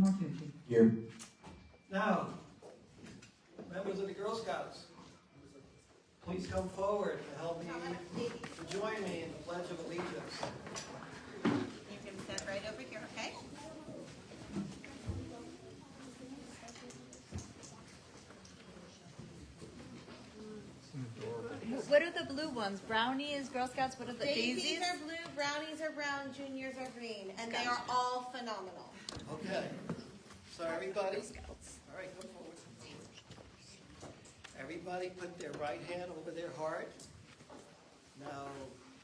Councilman Martucci. Here. Now, members of the Girl Scouts, please come forward to help me, to join me in the Pledge of Allegiance. You can stand right over here, okay? What are the blue ones? Brownies, Girl Scouts, what are the Daisies daisies? are blue, brownies are brown, juniors are green, and they are all phenomenal. Okay. So everybody, all right, come forward. Everybody put their right hand over their heart. Now,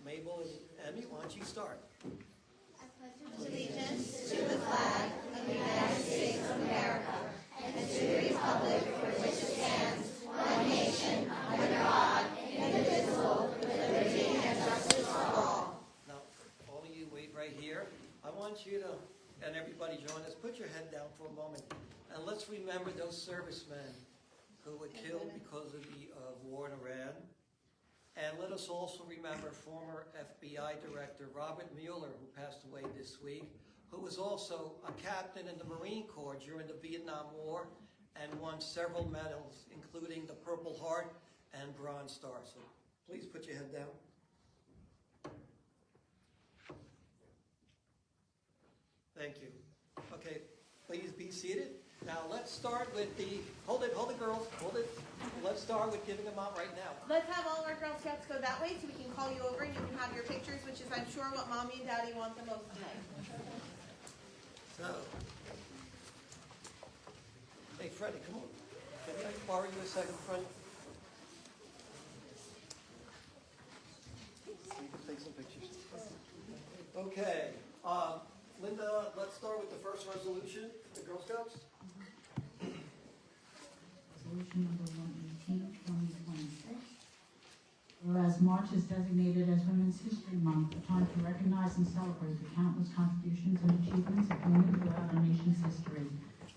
Mabel and Emmy, why don't you start? Allegiance to the flag of the United States of America and to the republic for which it stands, one nation, under God, indivisible, with liberty and justice for all. Now, all of you wait right here. I want you to, and everybody join us, put your head down for a moment. And let's remember those servicemen who were killed because of the war in Iran. And let us also remember former FBI Director Robert Mueller, who passed away this week, who was also a captain in the Marine Corps during the Vietnam War and won several medals, including the Purple Heart and Bronze Star. So please put your head down. Thank you. Okay, please be seated. Now let's start with the, hold it girls, hold it. Let's start with giving them out right now. Let's have all our Girl Scouts go that way so we can call you over and you can have your pictures, which is, I'm sure, what Mommy and Daddy want the most tonight. So, hey Freddie, come on. Can I borrow you a second, Freddie? You can take some pictures. Okay, Linda, let's start with the first resolution, the Girl Scouts. Resolution number 118, 2026. Whereas March is designated as Women's History Month, a time to recognize and celebrate the countless contributions and achievements of women throughout our nation's history.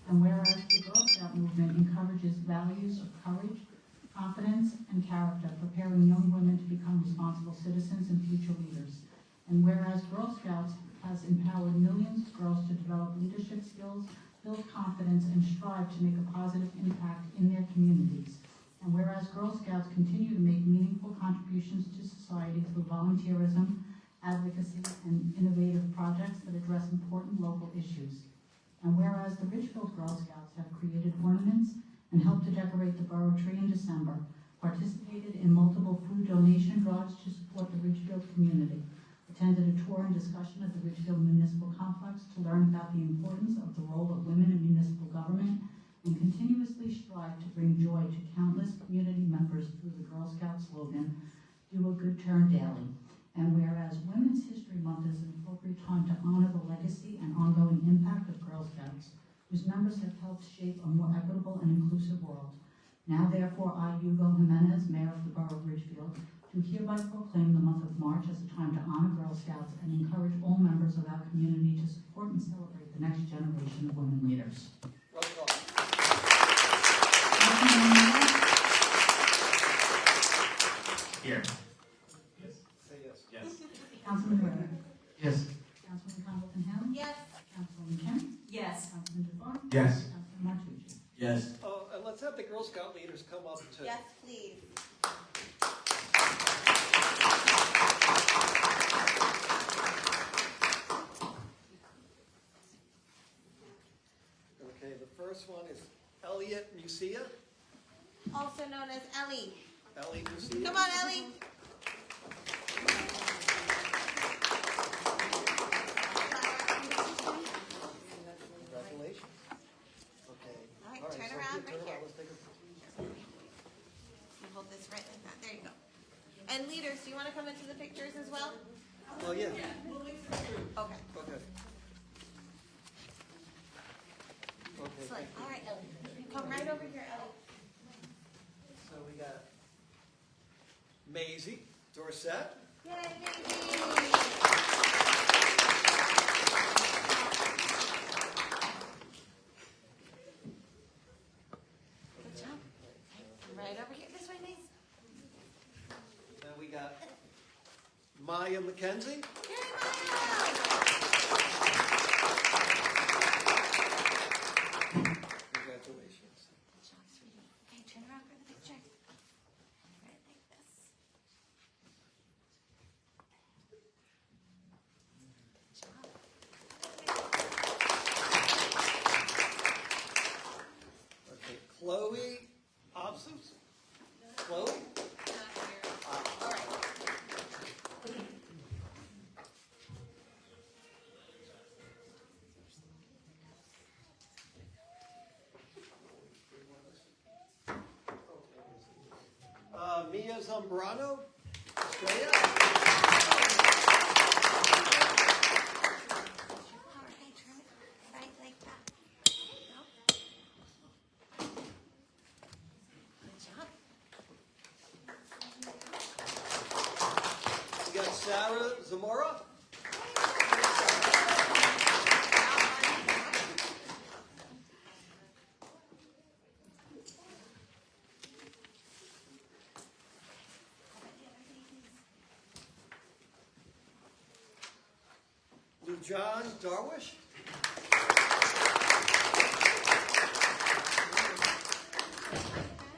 And whereas the Girl Scout movement encourages values of courage, confidence, and character, preparing young women to become responsible citizens and future leaders. And whereas Girl Scouts has empowered millions of girls to develop leadership skills, build confidence, and strive to make a positive impact in their communities. And whereas Girl Scouts continue to make meaningful contributions to society through volunteerism, advocacy, and innovative projects that address important local issues. And whereas the Ridgefield Girl Scouts have created ornaments and helped to decorate the borough tree in December, participated in multiple food donation drives to support the Ridgefield community, attended a tour and discussion at the Ridgefield Municipal Complex to learn about the importance of the role of women in municipal government, and continuously strive to bring joy to countless community members through the Girl Scout slogan, "Do a Good Turn Daily." And whereas Women's History Month is an appropriate time to honor the legacy and ongoing impact of Girl Scouts, whose members have helped shape a more equitable and inclusive world. Now therefore, I, Hugo Jimenez, Mayor of the Borough of Ridgefield, do hereby proclaim the month of March as a time to honor Girl Scouts and encourage all members of our community to support and celebrate the next generation of women leaders. Roll call. Here. Say yes. Yes. Councilman Ritter. Yes. Councilman Compton-Ham. Yes. Councilwoman Kim. Yes. Councilman DeFarge. Yes. Councilman Martucci. Yes. Oh, and let's have the Girl Scout leaders come up too. Yes, please. Okay, the first one is Elliot Musia. Also known as Ellie. Ellie Musia. Come on, Ellie. Congratulations. Okay. All right, turn so around turn right here. Let's take a You hold this right like that. There you go. And leaders, do you want to come into the pictures as well? Oh, yeah. Okay. Okay. Okay. Excellent. All right, Ellie. Come right over here, Ellie. So we got Maisie Dorset. Yay, Maisie. Good job. Right over here. This way, Maisie. Then we got Maya McKenzie. Yay, Maya. Congratulations. Okay, turn around for the picture. Right like this. Good job. Okay, Chloe Obsus? Chloe? All right. Mia Zambrano, Australia. All right, turn it right like that. Go. Good job. We got Sarah Zamora. Lujan Darwish. All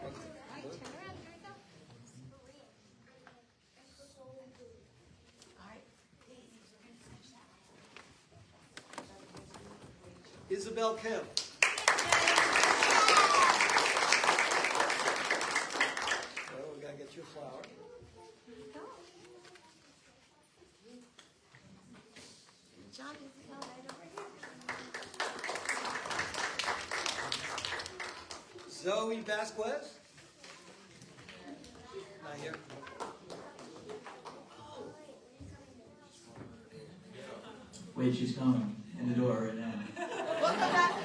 right, turn around. Here we go. All right. Isabel Kim. So we gotta get you a flower. John, is it all right over here? Zoe Vasquez. Not here. Wait, she's coming in the door right now.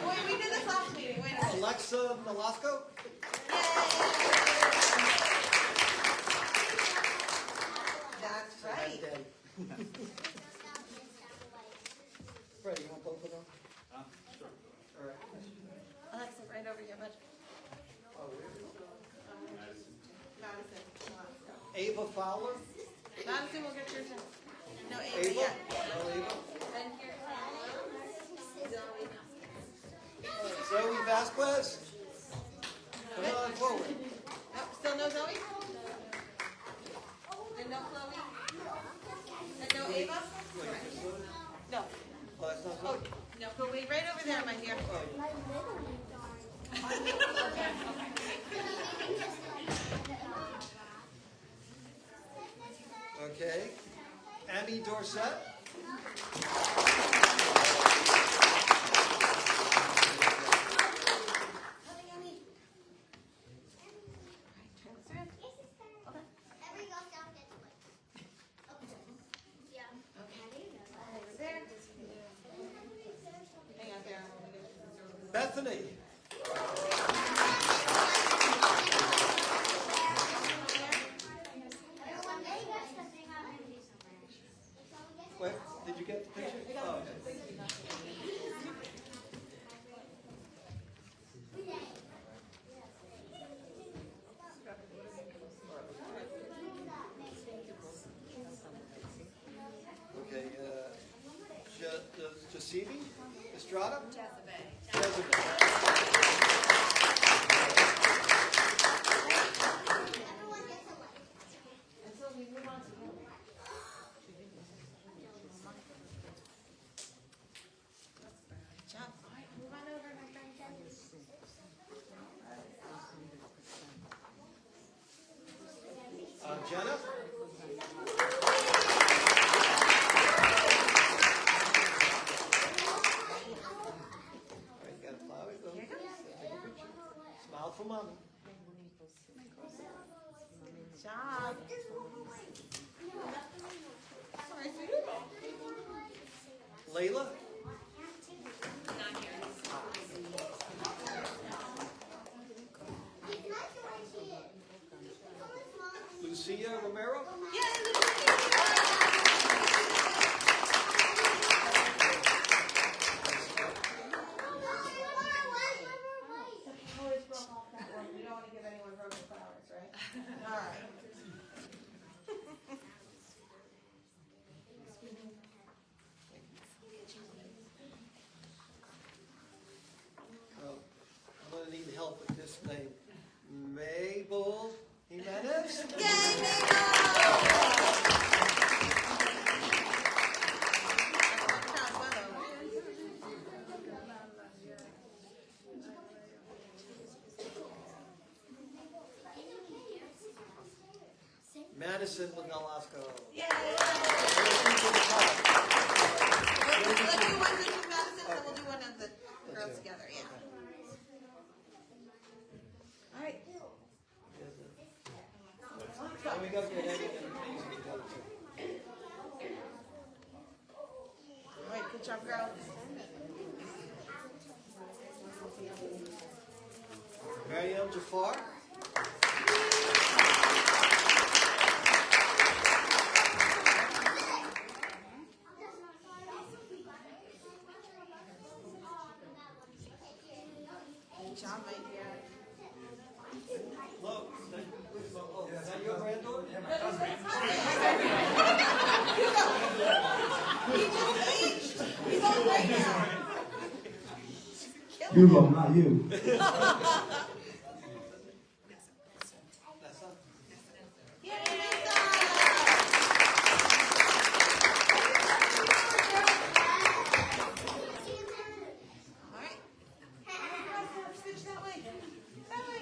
Wait, we did this last meeting. Wait a minute. Alexa Nolasco. That's right. Dead. Freddie, you want both of them? Sure. All right. Alexa, right over here, bud. Madison. Ava Fowler. Madison will get yours in. No, Ava, Ava. yeah. No, Ava. And here. Zoe Vasquez. Come on forward. Oh, still no Zoe? And no Chloe? And no Ava? No. Oh, that's not Oh, Zoe. no, go wait right over there, my dear. Okay. Amy Dorset. Bethany. Wait, did you get the picture? Oh, okay. Okay, Jasibi Estrada? Jezebel. Good job. All right, move on over, my friend. Jenna? All right, you got a flower? Go. Here you go. Smile for mama. Good job. Sorry, sweetie. Layla? Lucia Romero? Always broke off that one. We don't want to give anyone broken flowers, right? All right. Madison with Nolasco. Yay! Let's do Let's do one with Madison, and we'll do one of the girls together, yeah. All right. And we gotta get everything together too. All right, good job, girls. Mariam Jafar. Good job, my dear. Look, is that your granddaughter? He just aged. He's old right now. Hugo, not you. That's not. Yay, Lisa! All right. Switch that way. That way.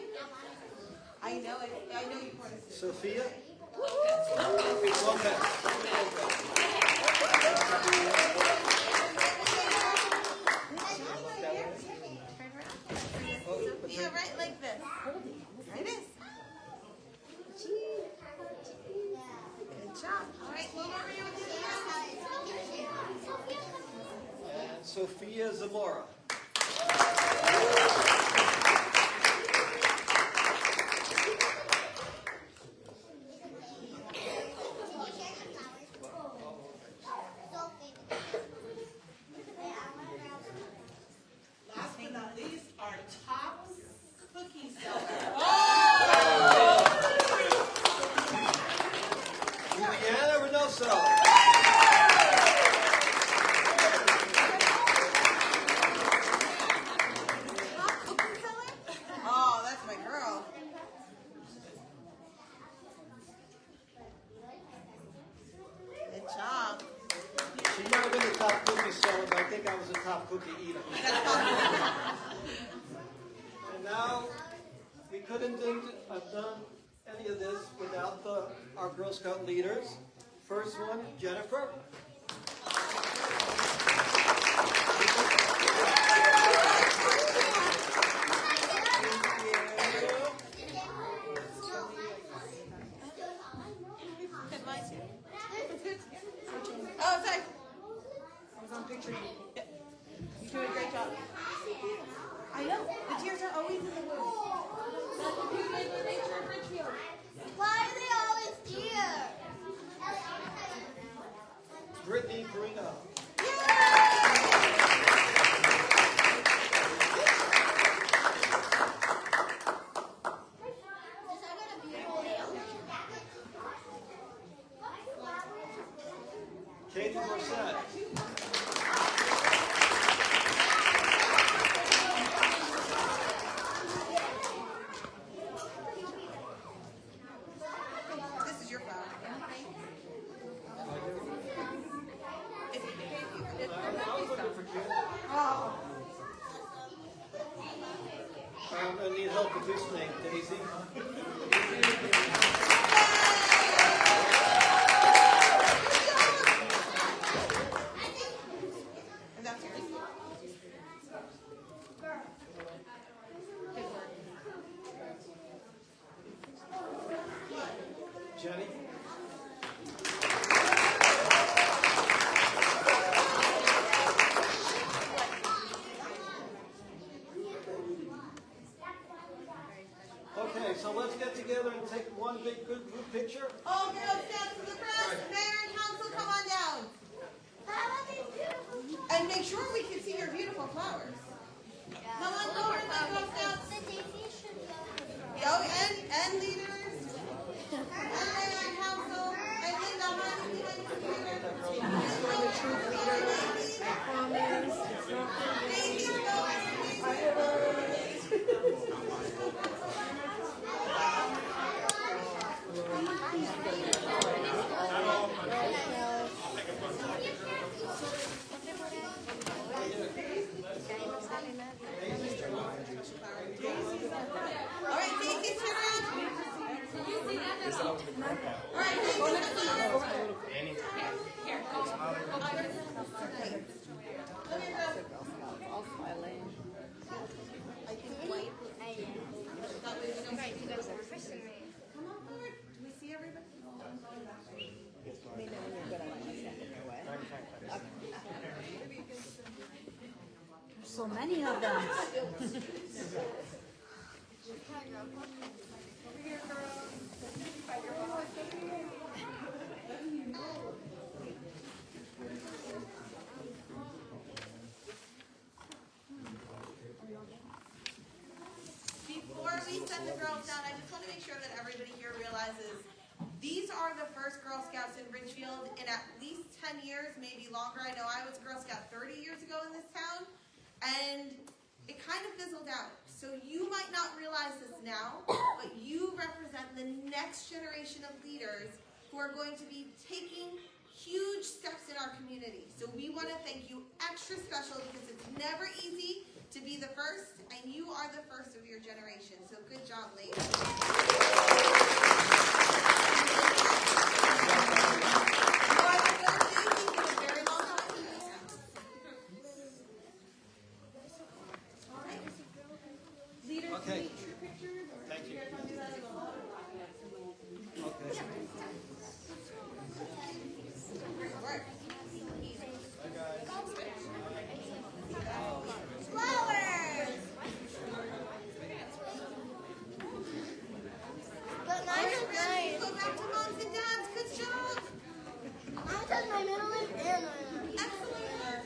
I know it. I know you want to switch. Sophia. Yeah, right like this. There it is. Good job. All right, move over here with your hands. And Sophia Zamora. Last but not least, our top cookie seller. Juliana Reynoso. Top cookie seller? Oh, that's my girl. Good job. She might have been the top cookie seller, but I think I was the top cookie eater. And now, we couldn't have done any of this without our Girl Scout leaders. First one, Jennifer. Oh, sorry. I was on picture. Yeah. You're doing a great job. I know. The tears are always in the woods. Why are they always here? Brittany Carino. Katie Morissette. This is your flower. I was looking for Kate. Oh. I need help with this name, Daisy. And that's yours. Jenny. Okay, so let's get together and take one big good group picture. All girls stand to the front. Mayor and council, come on down. And make sure we can see your beautiful flowers. Come on forward, my Girl Scouts. Oh, and leaders. And mayor and council. And Linda, honey, behind the computer. For the troop leader. Thank you, Come here, girl. All smiling. I think white. That way we don't see you guys. Come on forward. Do we see everybody? They know when you're good, I want to send it their way. There's so many of them. Before we send the girls down, I just want to make sure that everybody here realizes these are the first Girl Scouts in Ridgefield in at least 10 years, maybe longer. I know I was a Girl Scout 30 years ago in this town, and it kind of fizzled out. So you might not realize this now, but you represent the next generation of leaders who are going to be taking huge steps in our community. So we want to thank you extra special because it's never easy to be the first, and you are the first of your generation. So good job, ladies. Okay. Thank you. Okay. Flowers! But mine is nice. Go back to moms and dads. Good job. Mine has my middle name and my name. Excellent.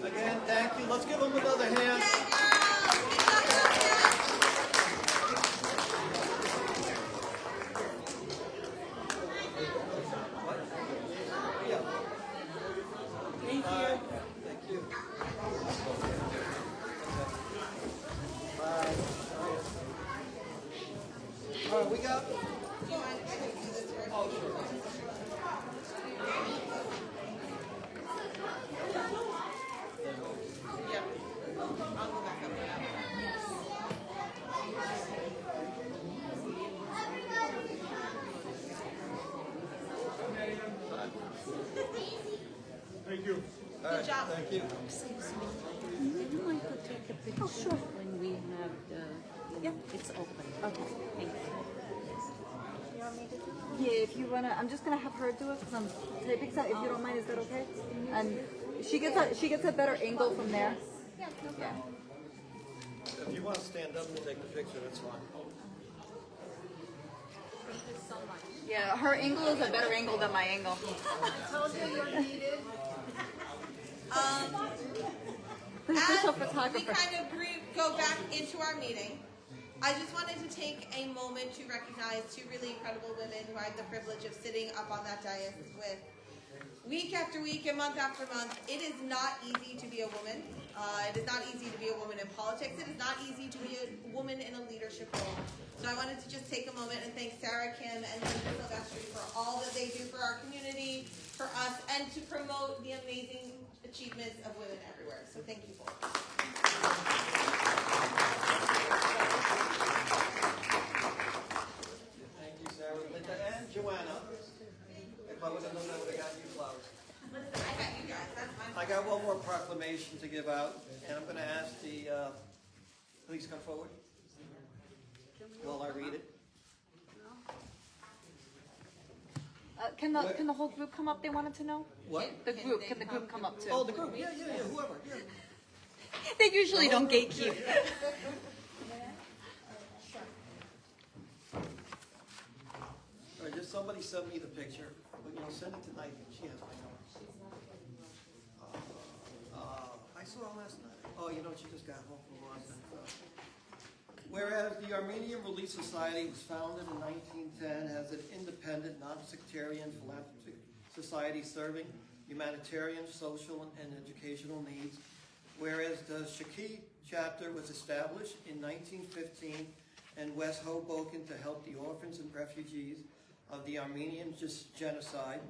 Again, thank you. Let's give them another hand. Yeah, girls. Good job, girls. Yeah. Thank you. Thank you. Bye. All right, we got. Oh, sure. Yeah. I'll go back up there. Thank you. Good job. Thank you. Would you mind to take a picture when we have the, it's open. Okay, thank you. Yeah, if you wanna, I'm just gonna have her do it because I'm typing something. If you don't mind, is that okay? And she gets a better angle from there. Yeah. If you want to stand up and take the picture, that's fine. Yeah, her angle is a better angle than my angle. The official As we photographer. kind of go back into our meeting, I just wanted to take a moment to recognize two really incredible women who I had the privilege of sitting up on that dais with week after week and month after month. It is not easy to be a woman. It is not easy to be a woman in politics. It is not easy to be a woman in a leadership role. So I wanted to just take a moment and thank Sarah Kim and Linda Silvestri for all that they do for our community, for us, and to promote the amazing achievements of women everywhere. So thank you both. Thank you, Sarah, Linda, and Joanna. If I would have known, I would have gotten you flowers. I got you guys. That's fine. I got one more proclamation to give out, and I'm going to ask the, please come forward while I read it. Can the whole group come up? They wanted to know. What? The group. Can the group come up too? Oh, the group, yeah, whoever, yeah. They usually don't gatekeep. All right, just somebody send me the picture, but you know, send it tonight, she has my number. I saw her last night. Oh, you know, she just got home from Boston. Whereas the Armenian Relief Society was founded in 1910 as an independent, non-sectarian philanthropic society serving humanitarian, social, and educational needs. Whereas the Shaki chapter was established in 1915 in West Hoboken to help the orphans and refugees of the Armenian genocide.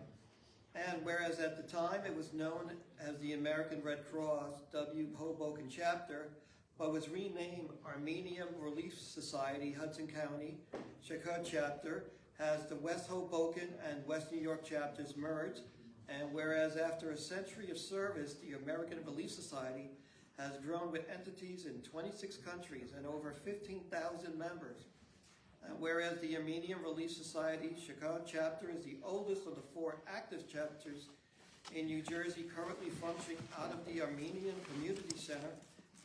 And whereas at the time it was known as the American Red Cross W Hoboken Chapter, but was renamed Armenian Relief Society Hudson County Shakot Chapter, has the West Hoboken and West New York chapters merged. And whereas after a century of service, the American Relief Society has grown with entities in 26 countries and over 15,000 members. And whereas the Armenian Relief Society Shakot chapter is the oldest of the 4 active chapters in New Jersey currently functioning out of the Armenian Community Center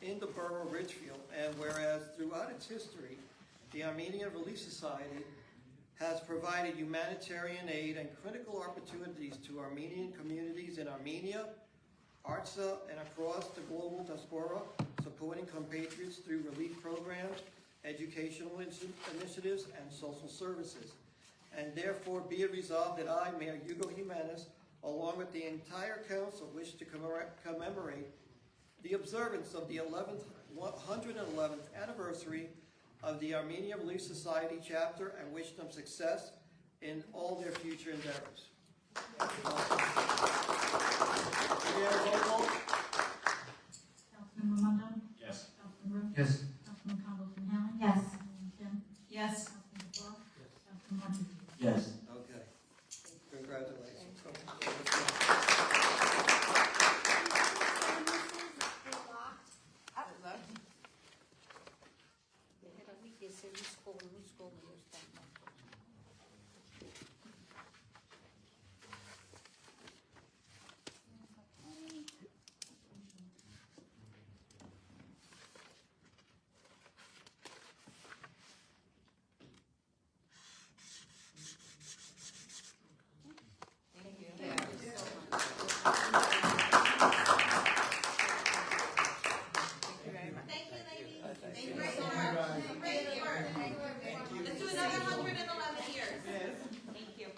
in the borough of Ridgefield. And whereas throughout its history, the Armenian Relief Society has provided humanitarian aid and critical opportunities to Armenian communities in Armenia, Artsakh, and across the global diaspora, supporting compatriots through relief programs, educational initiatives, and social services. And therefore be it resolved that I, Mayor Hugo Jimenez, along with the entire council, wish to commemorate the observance of the 111th anniversary of the Armenian Relief Society chapter and wish them success in all their future endeavors. Councilman Raimondo? Yes. Councilman Wu? Yes. Councilman Conklin Howard? Yes. Councilman Kim? Yes. Councilman DeBoer? Councilman Martucci? Yes. Okay. Congratulations. Thank you, ladies. Thank you. Great work. Great work. Let's do another 111 years. Thank you.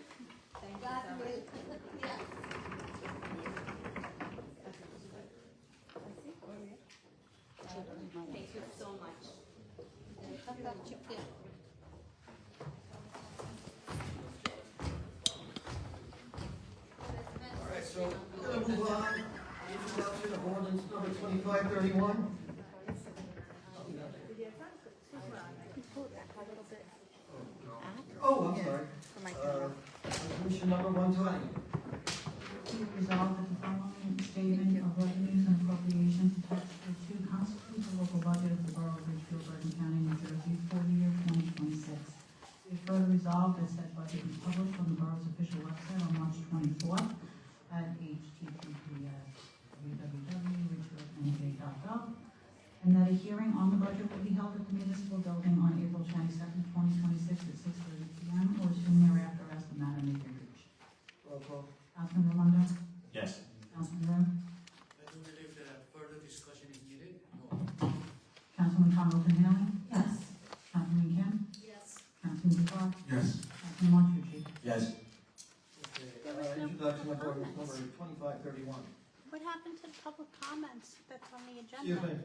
Thank you so much. All right, so we're going to move on. Introduction of ordinance number 2531. Oh, I'm sorry. For my camera. Resolution number 120. Be it resolved that the following statement of revenues and appropriations attached to constitute the local budget of the borough of Ridgefield, Bergen County, New Jersey for the year 2026. Be it further resolved that said budget is published on the borough's official website on March 24th at https://www.ridgefieldnj.gov, and that a hearing on the budget will be held at the municipal building on April 22nd, 2026 at 6:30 p.m. or soon thereafter as the matter may be reached. Roll call. Councilman Raimondo? Yes. Councilman Wu? I do believe that further discussion is needed. No. Councilman Conklin Howard? Yes. Councilman Kim? Yes. Councilman DeBoer? Yes. Councilman Martucci? Yes. Okay, introduction of ordinance number 2531. What happened to the public comments that's on the Excuse agenda? me.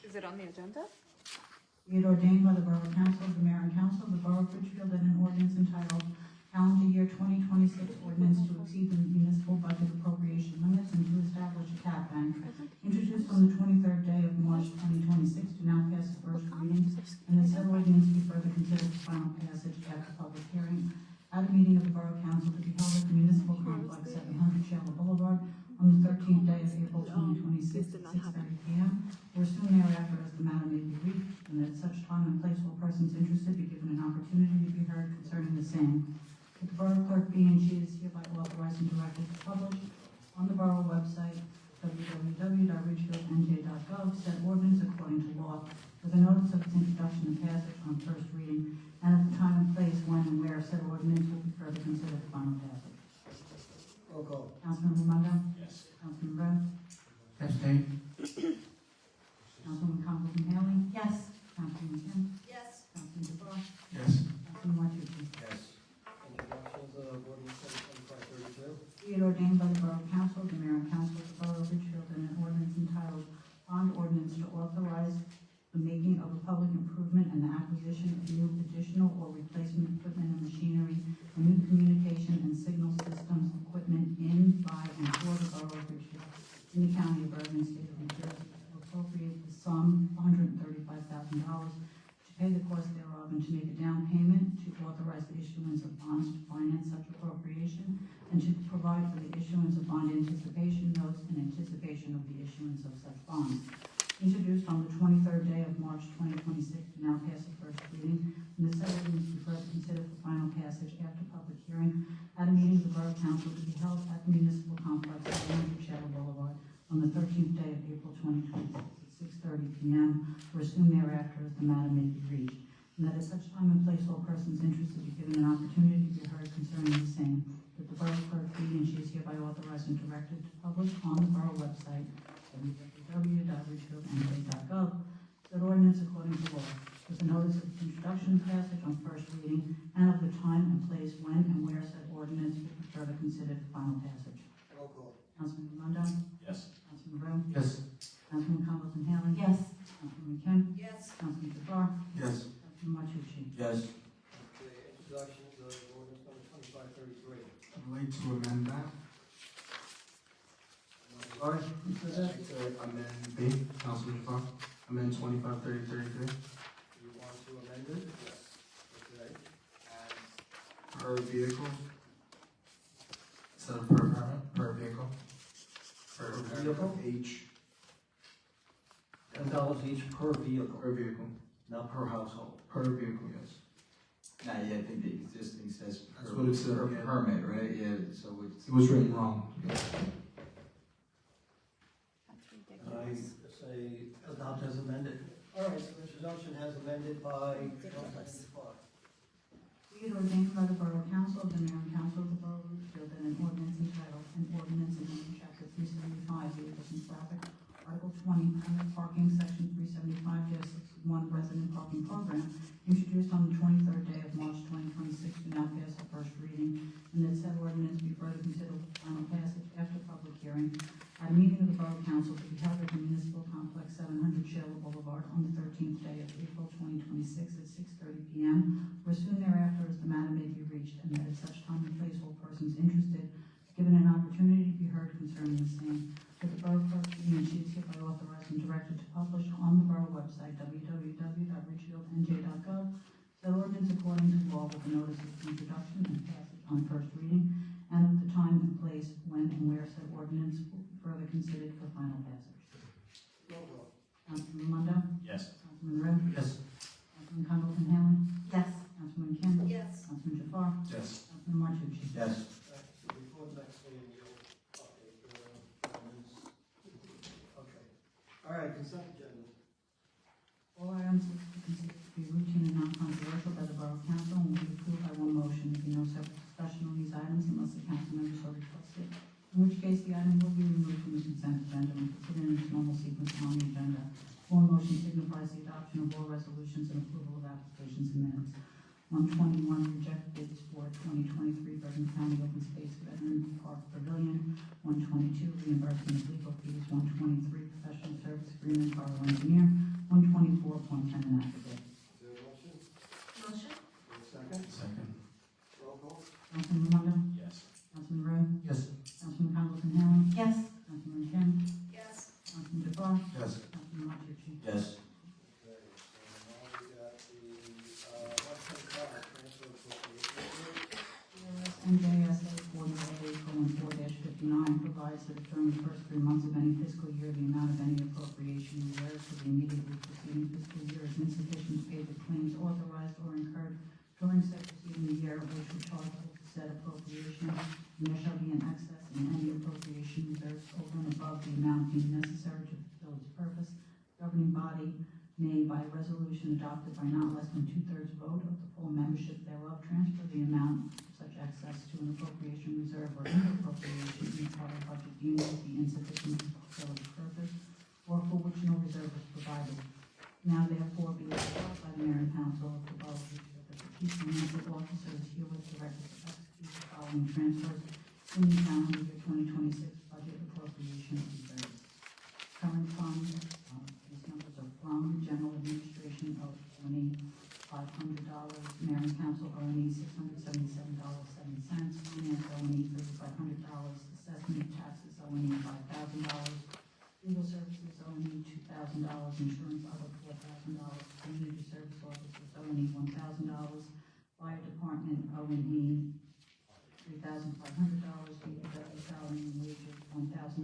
Is it on the agenda? Be it ordained by the Borough Council, the Mayor and Council of the Borough of Ridgefield, that an ordinance entitled Calendar Year 2026 Ordinance to Exceed the Municipal Budget Appropriation Limits and to Establish a Cap Bank, introduced on the 23rd day of March 2026, to now pass the first reading, and that said ordinance be further considered for final passage at the public hearing at a meeting of the Borough Council to be held at the Municipal Complex, 700 Shella Boulevard, on the 13th day of April 2026 at 6:30 p.m. or soon thereafter as the matter may be reached, and at such time and place will persons interested be given an opportunity to be heard concerning the same. That the Borough Clerk be and she is hereby authorized and directed to publish on the Borough website www.ridgefieldnj.gov said ordinance according to law with a notice of its introduction and passage on first reading, and at the time and place when and where said ordinance will be further considered for final passage. Roll call. Councilman Raimondo? Yes. Councilman Wu? Abstain. Councilman Conklin Howard? Yes. Councilman Kim? Yes. Councilman DeBoer? Yes. Councilman Martucci? Yes. Introductions of ordinance number 2532. Be it ordained by the Borough Council, the Mayor and Council of the Borough of Ridgefield, and an ordinance entitled Bond Ordinance to authorize the making of a public improvement and the acquisition of new additional or replacement equipment and machinery, and new communication and signal systems, equipment, down payment, to authorize the issuance of bonds to finance such appropriation, and to provide for the issuance of bond anticipation notes in anticipation of the issuance of such bonds. Introduced on the 23rd day of March 2026, to now pass the first reading, and the said ordinance be further considered for final passage after public hearing at a meeting of the Borough Council to be held at the Municipal Complex at 100 Shadow Boulevard on the 13th day of April 2026 at 6:30 p.m. or as soon thereafter as the matter may be reached, and that at such time and place all persons interested be given an opportunity to be heard concerning the same, that the Borough Clerk be and she is hereby authorized and directed to publish on the Borough website, www.richfieldnj.gov, said ordinance according to law, with a notice of introduction and passage on first reading, and of the time and place when and where said ordinance will be further considered for final passage. Roll call. Councilman Raimondo? Yes. Councilman Rowe? Yes. Councilman Conklin Haley? Yes. Councilman Kim? Yes. Councilman Jafar? Yes. Councilman Martucci? Yes. Okay, introduction of ordinance number 2533. I'd like to amend that. Sorry? I'd like to amend B, Councilman Jafar, amend 253033 You want to amend it? Yes. Okay. per vehicle. Instead of per permit, per vehicle. Per vehicle? H, $10 each per vehicle, per vehicle, not per household. per vehicle, yes. Nah, yeah, I think the existing says That's what it said, per yeah. permit, right? Yeah, so it's. It was written wrong. That's I ridiculous. say adopt as amended. All right, so introduction has amended by Councilman Jafar. Be it ordained by the Borough Council of the Mayor and Council of the Borough of Richfield that an ordinance entitled, an ordinance amending chapter 375, vehicles and traffic, Article 20, permit parking, section 375-61, resident parking program, introduced on the 23rd day of March 2026, to now pass the first reading, and that said ordinance be further considered for final passage after public hearing at a meeting of the Borough Council to be held at the Municipal Complex, 700 Shaler Boulevard, on the 13th day of April 2026 at 6:30 p.m. or soon thereafter as the matter may be reached, and that at such time and place all persons interested given an opportunity to be heard concerning the same, that the Borough Clerk be and she is hereby authorized and directed to publish on the Borough website, www.richfieldnj.gov, said ordinance according to law with a notice of introduction and passage on first reading, and of the time and place when and where said ordinance will be further considered for final passage. Roll call. Councilman Raimondo? Yes. Councilman Rowe? Yes. Councilman Conklin Haley? Yes. Councilman Kim? Yes. Councilman Jafar? Yes. Councilman Martucci? Yes. So before the next meeting, you'll update the ordinance. Okay. All right, consent agenda. All items are considered to be routine and non-controversial by the Borough Council and will be approved by one motion. There be no separate discussion on these items unless the council members so requested, in which case the item will be removed from the consent agenda and considered in its normal sequence on the agenda. One motion signifies the adoption of all resolutions and approval of applications and minutes. 121, reject bids for 2023 Bergen County Open Space Veteran Park Pavilion. 122, reimbursement of legal fees. 123, professional service agreement, borough engineer. 124, appoint tenant affidavit. Is there a motion? Motion? Is there a second? Second. Roll call. Councilman Raimondo? Yes. Councilman Rowe? Yes. Councilman Conklin Haley? Yes. Councilman Kim? Yes. Councilman Jafar? Yes. Councilman Martucci? Yes. Okay, so now we got the, 125, transfer appropriation. NJSA 40A:4-59 provides that during the first 3 months of any fiscal year, the amount of any appropriation reserved for the immediately preceding fiscal year is insufficient to pay the claims authorized or incurred during said preceding year, which will charge to said appropriation, and there shall be an excess in any appropriation reserves over and above the amount deemed necessary to fulfill its purpose. Governing body may, by resolution adopted by not less than 2/3 vote of the full membership thereof, transfer the amount of such excess to an appropriation reserve or any appropriation in the prior budget deemed to be insufficient to fulfill its purpose, or for which no reserve is provided. Now therefore be it resolved by the Mayor and Council of the Borough of Richfield that the chief financial officer is herewith directed to execute the following transfers in the calendar year 2026 budget appropriation reserves. Current fund, these numbers are from General Administration of O&E, $500, Mayor and Council O&E, $677.07, Finance O&E, $3,500, Assessment Taxes O&E, $5,000, Legal Services O&E, $2,000, Insurance Other, $4,000, Community Service Officers O&E, $1,000,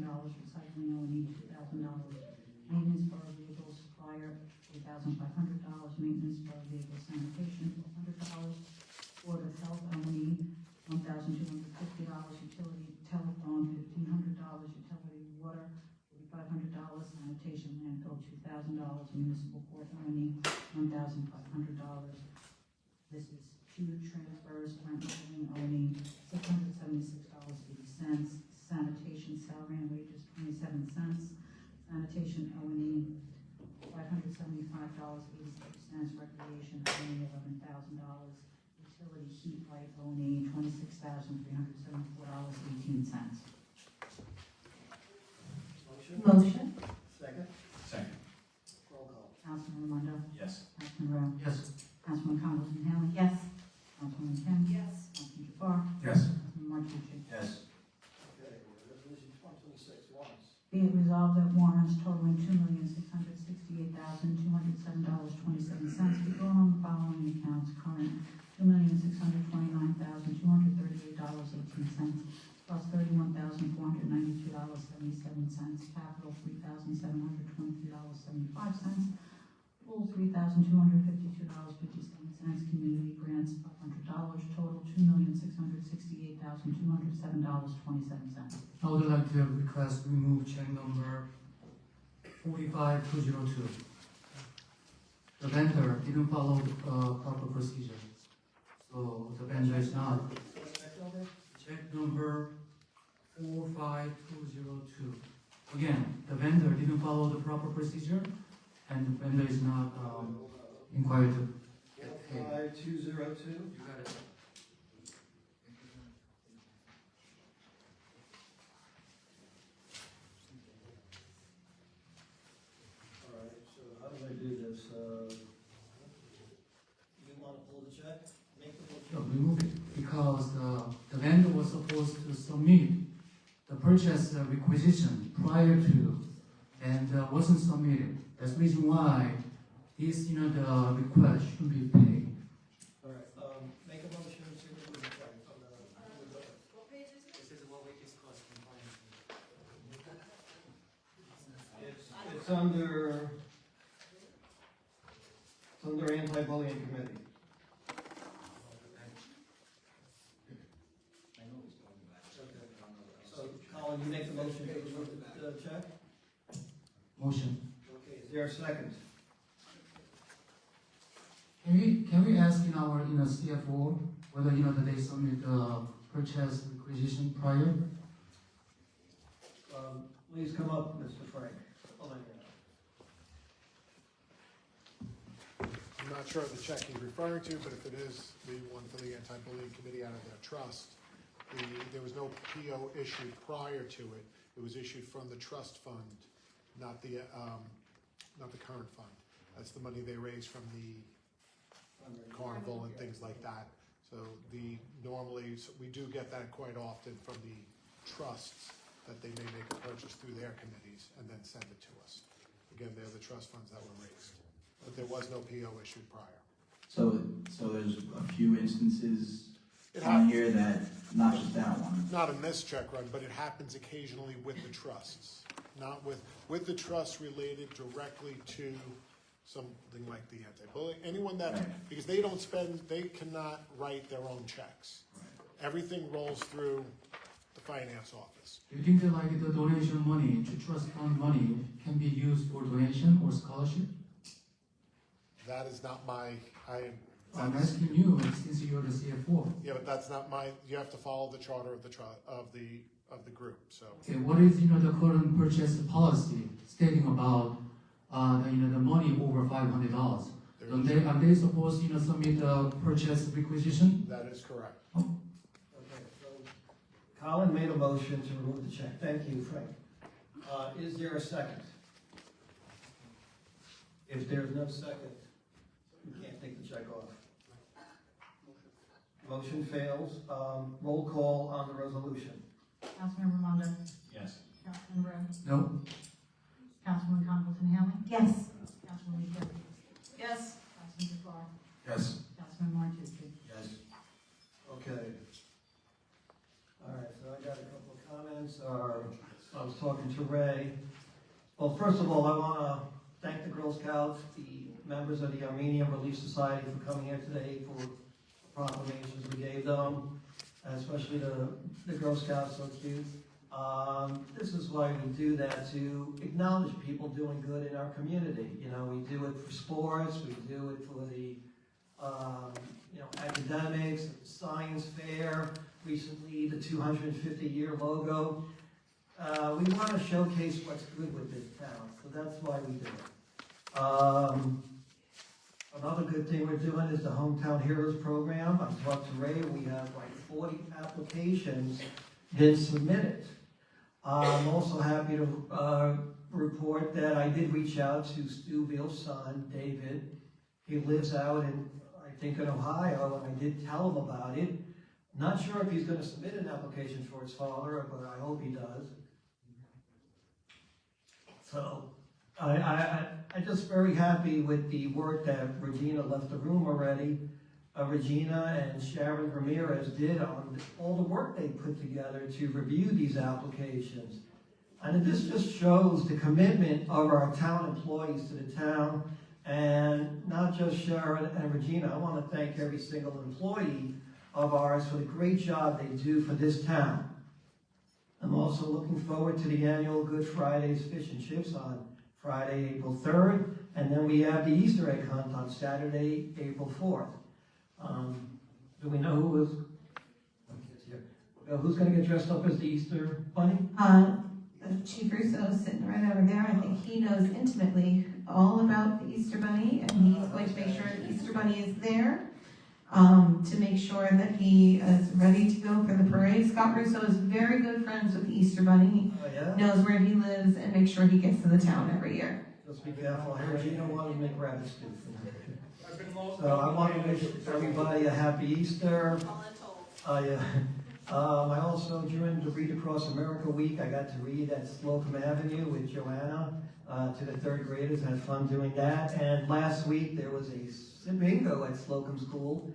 recycling O&E $2,000, maintenance for vehicles supplier $8,500, maintenance for vehicle sanitation $100, Board of Health O&E $1,250, utility telephone $1,500, utility water $4,500, sanitation landfill $2,000, municipal court O&E $1,500. This is two transfers, rent building O&E $676.80, sanitation salary and wages 27 cents, sanitation O&E $575.86, recreation O&E $11,000, utility heat light O&E $26,374.18. Motion? Second? Second. Roll call. Councilman Raimondo? Yes. Councilman Rowe? Yes. Councilman Congressman Hanley? Yes. Councilman Kim? Yes. Councilman Jafar? Yes. Councilman Martucci? Yes. Okay, resolution 2026, warrants. Be it resolved that warrants totaling $2,668,207.27 be drawn on the following accounts: current $2,629,238.18, plus $31,492.77, capital $3,723.75, full $3,252.57, community grants $500, total $2,668,207.27. I would like to request remove check number 45202. The vendor didn't follow the proper procedure. So the vendor is not. Check number 45202. Again, the vendor didn't follow the proper procedure and the vendor is not inquired to get paid. 5202. You got it. All right, so how do I do this? You want to pull the check? Make the No, motion. remove it because the vendor was supposed to submit the purchase requisition prior to and wasn't submitted. That's the reason why this, the request should be paid. All right, make a motion to remove the check from the. What page is it? This is what we discussed in finance. It's under anti-bullying committee. So, Colin, you make the motion to remove the check? Motion. Okay, is there a second? Can we ask in our CFO whether that they submit purchase requisition prior? Please come up, Mr. Frank. Hold on here. I'm not sure of the check he's referring to, but if it is the one for the anti-bullying committee out of their trust, there was no PO issued prior to it. It was issued from the trust fund, not the current fund. That's the money they raised from the carnival and things like that. So normally we do get that quite often from the trusts, that they may make a purchase through their committees and then send it to us. Again, they're the trust funds that were raised, but there was no PO issued prior. So there's a few instances It on happens. here that, not just that one. Not in this check run, but it happens occasionally with the trusts, not with the trusts related directly to something like the anti-bullying, anyone that, Right. because they cannot write their own checks. Everything rolls through the finance office. Do you think that the donation money to trust fund money can be used for donation or scholarship? That is not I'm asking you since you're the CFO. yeah, but that's not you have to follow the charter of the group, so. Okay, what is the current purchase policy stating about the money over $500? Are they supposed to submit the purchase requisition? That is correct. Okay, so Colin made a motion to remove the check. Thank you, Frank. Is there a second? If there's no second, we can't take the check off. Motion fails. Roll call on the resolution. Councilman Raimondo? Yes. Councilman Rowe? No. Councilman Congressman Hanley? Yes. Councilman Kim? Yes. Councilman Jafar? Yes. Councilman Martucci? Yes. Okay. All right, so I got a couple of comments. I was talking Well, first of all, I want to thank the Girl Scouts, the members of the Armenian Relief Society for coming here today for the proclamations we gave them, especially the Girl Scouts, so cute. This is why we do that, to acknowledge people doing good in our community. You know, we do it for sports, we do it for the academics, science fair, recently the 250-year logo. We want to showcase what's good with this town, so that's why we do it. Another good thing we're doing is the Hometown Heroes program. I talked to Ray, we have like 40 applications been submitted. I'm also happy to report that I did reach out to Stu Beal's son, David. He lives out in, I think, in Ohio, and I did tell him about it. Not sure if he's going to submit an application for his father, but I hope he does. So, I'm just very happy with the work that Regina left the room already. Regina and Sharon Ramirez did on all the work they put together to review these applications. And this just shows the commitment of our town employees to the town, and not just Sharon and Regina. I want to thank every single employee of ours for the great job they do for this town. I'm also looking forward to the annual Good Friday's Fish and Chips on Friday, April 3rd, and then we have the Easter egg hunt on Saturday, April 4th. Do we know who's going to get dressed up as the Easter bunny? Chief Russo is sitting right over there. I think he knows intimately all about the Easter Bunny, and he's going to make sure the Easter Bunny is there to make sure that he is ready to go for the parade. Scott Russo is very good friends with the Easter Bunny. Oh, yeah? Knows where he lives and makes sure he gets to the town every year. Just be careful. I heard Gina wanted to make rabbit stew. So I want to wish everybody a happy Easter. Yeah. I also, during the Read Across America week, I got to read at Slocum Avenue with Joanna to the third graders. Had fun doing that. And last week there was a bingo at Slocum School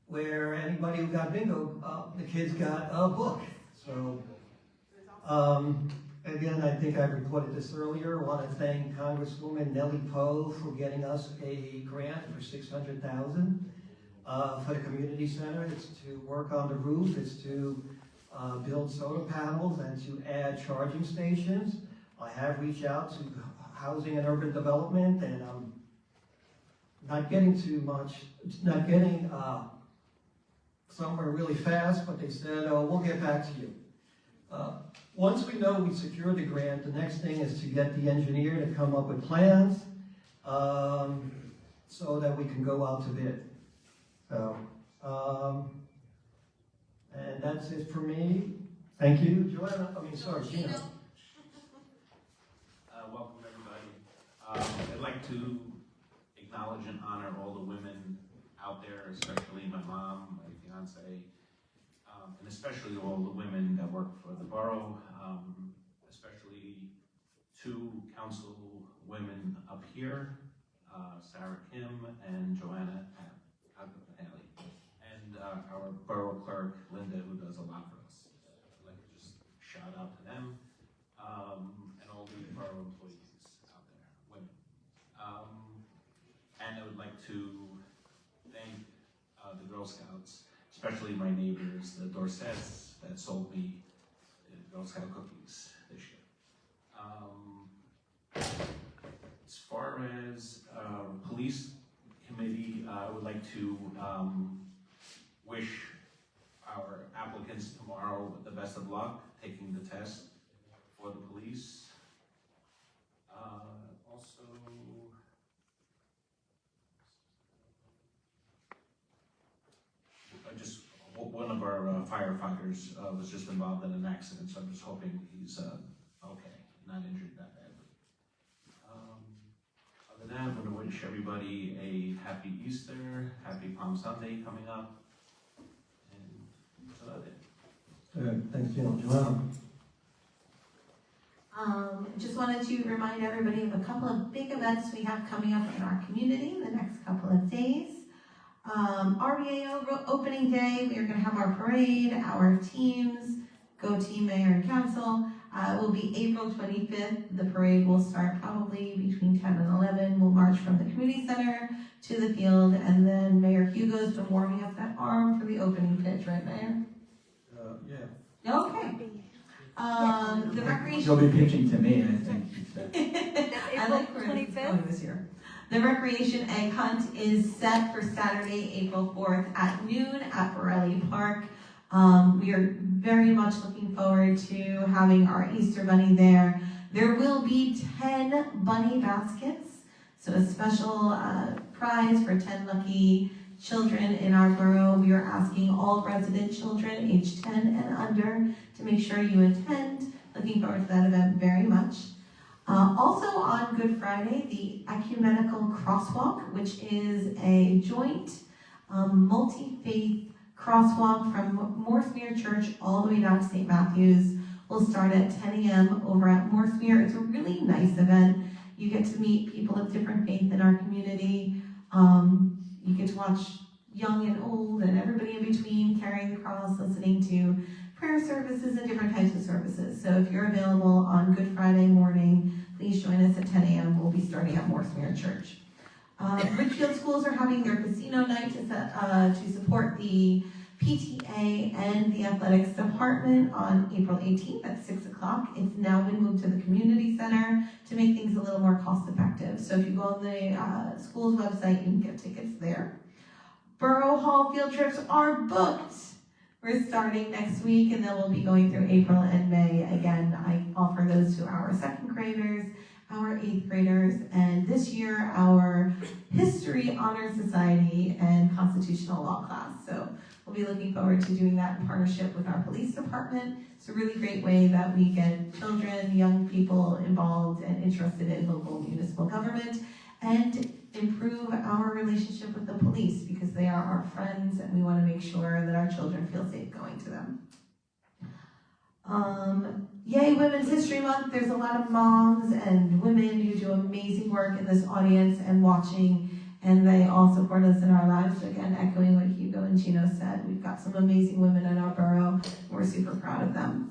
where anybody who got bingo, the kids got a book. So again, I think I reported this earlier. I want to thank Congresswoman Nellie Poe for getting us a grant for $600,000 for the community center. It's to work on the roof. It's to build solar panels and to add charging stations. I have reached out to Housing and Urban Development, and I'm not getting somewhere really fast, but they said, oh, we'll get back to you. Once we know we secure the grant, the next thing is to get the engineer to come up with plans so that we can go out to bid. So, and that's it for me. Thank you, Joanna. Gina. Welcome, everybody. I'd like to acknowledge and honor all the women out there, especially my mom, my fiance, and especially all the women that work for the borough, especially two council women up here, Sarah Kim and Joanna Haley, and our borough clerk, Linda, who does a lot for us. I'd like to just shout out to them, and all the borough employees out there, women. And I would like to thank the Girl Scouts, especially my neighbors, the Dorsets, that sold me Girl Scout cookies this year. As far as police committee, I would like to wish our applicants tomorrow the best of luck taking the test for the police. Also, one of our firefighters was just involved in an accident, so I'm just hoping he's okay, not injured that badly. Other than that, I'm going to wish everybody a happy Easter, happy Palm Sunday coming up, and that's about it. Good. Thanks, Joanna. Just wanted to remind everybody of a couple of big events we have coming up in our community in the next couple of days. RBAO opening day, we are going to have our parade, our teams, Go Team Mayor and Council. It will be April 25th. The parade will start probably between 10 and 11. We'll march from the community center to the field, and then Mayor Hugo's been warming up that arm for the opening pitch, right, Mayor? Yeah. Okay. The recreation. She'll be pitching to me, I think. She said. I like where it's going this year. The recreation egg hunt is set for Saturday, April 4th at noon at Borelli Park. We are very much looking forward to having our Easter Bunny there. There will be 10 bunny baskets, so a special prize for 10 lucky children in our borough. We are asking all resident children aged 10 and under to make sure you attend. Looking forward to that event very much. Also on Good Friday, the Ecumenical Crosswalk, which is a joint multi-faith crosswalk from Morsemere Church all the way down to St. Matthews, will start at 10 a.m. over at Morsemere. It's a really nice event. You get to meet people of different faith in our community. You get to watch young and old and everybody in between carrying the cross, listening to prayer services and different types of services. So if you're available on Good Friday morning, please join us at 10 a.m. We'll be starting at Morsemere Church. Ridgefield schools are having their casino night to support the PTA and the athletics department on April 18th at 6 o'clock. It's now been moved to the community center to make things a little more cost effective. So if you go on the school's website, you can get tickets there. Borough Hall field trips are booked. We're starting next week, and then we'll be going through April and May. Again, I offer those to our second graders, our eighth graders, and this year our History Honor Society and Constitutional Law class. So we'll be looking forward to doing that in partnership with our police department. It's a really great way that we get children, young people involved and interested in local municipal government and improve our relationship with the police, because they are our friends and we want to make sure that our children feel safe going to them. Yay Women's History Month. There's a lot of moms and women who do amazing work in this audience and watching, and they all support us in our lives. So again, echoing what Hugo and Gino said, we've got some amazing women in our borough. We're super proud of them.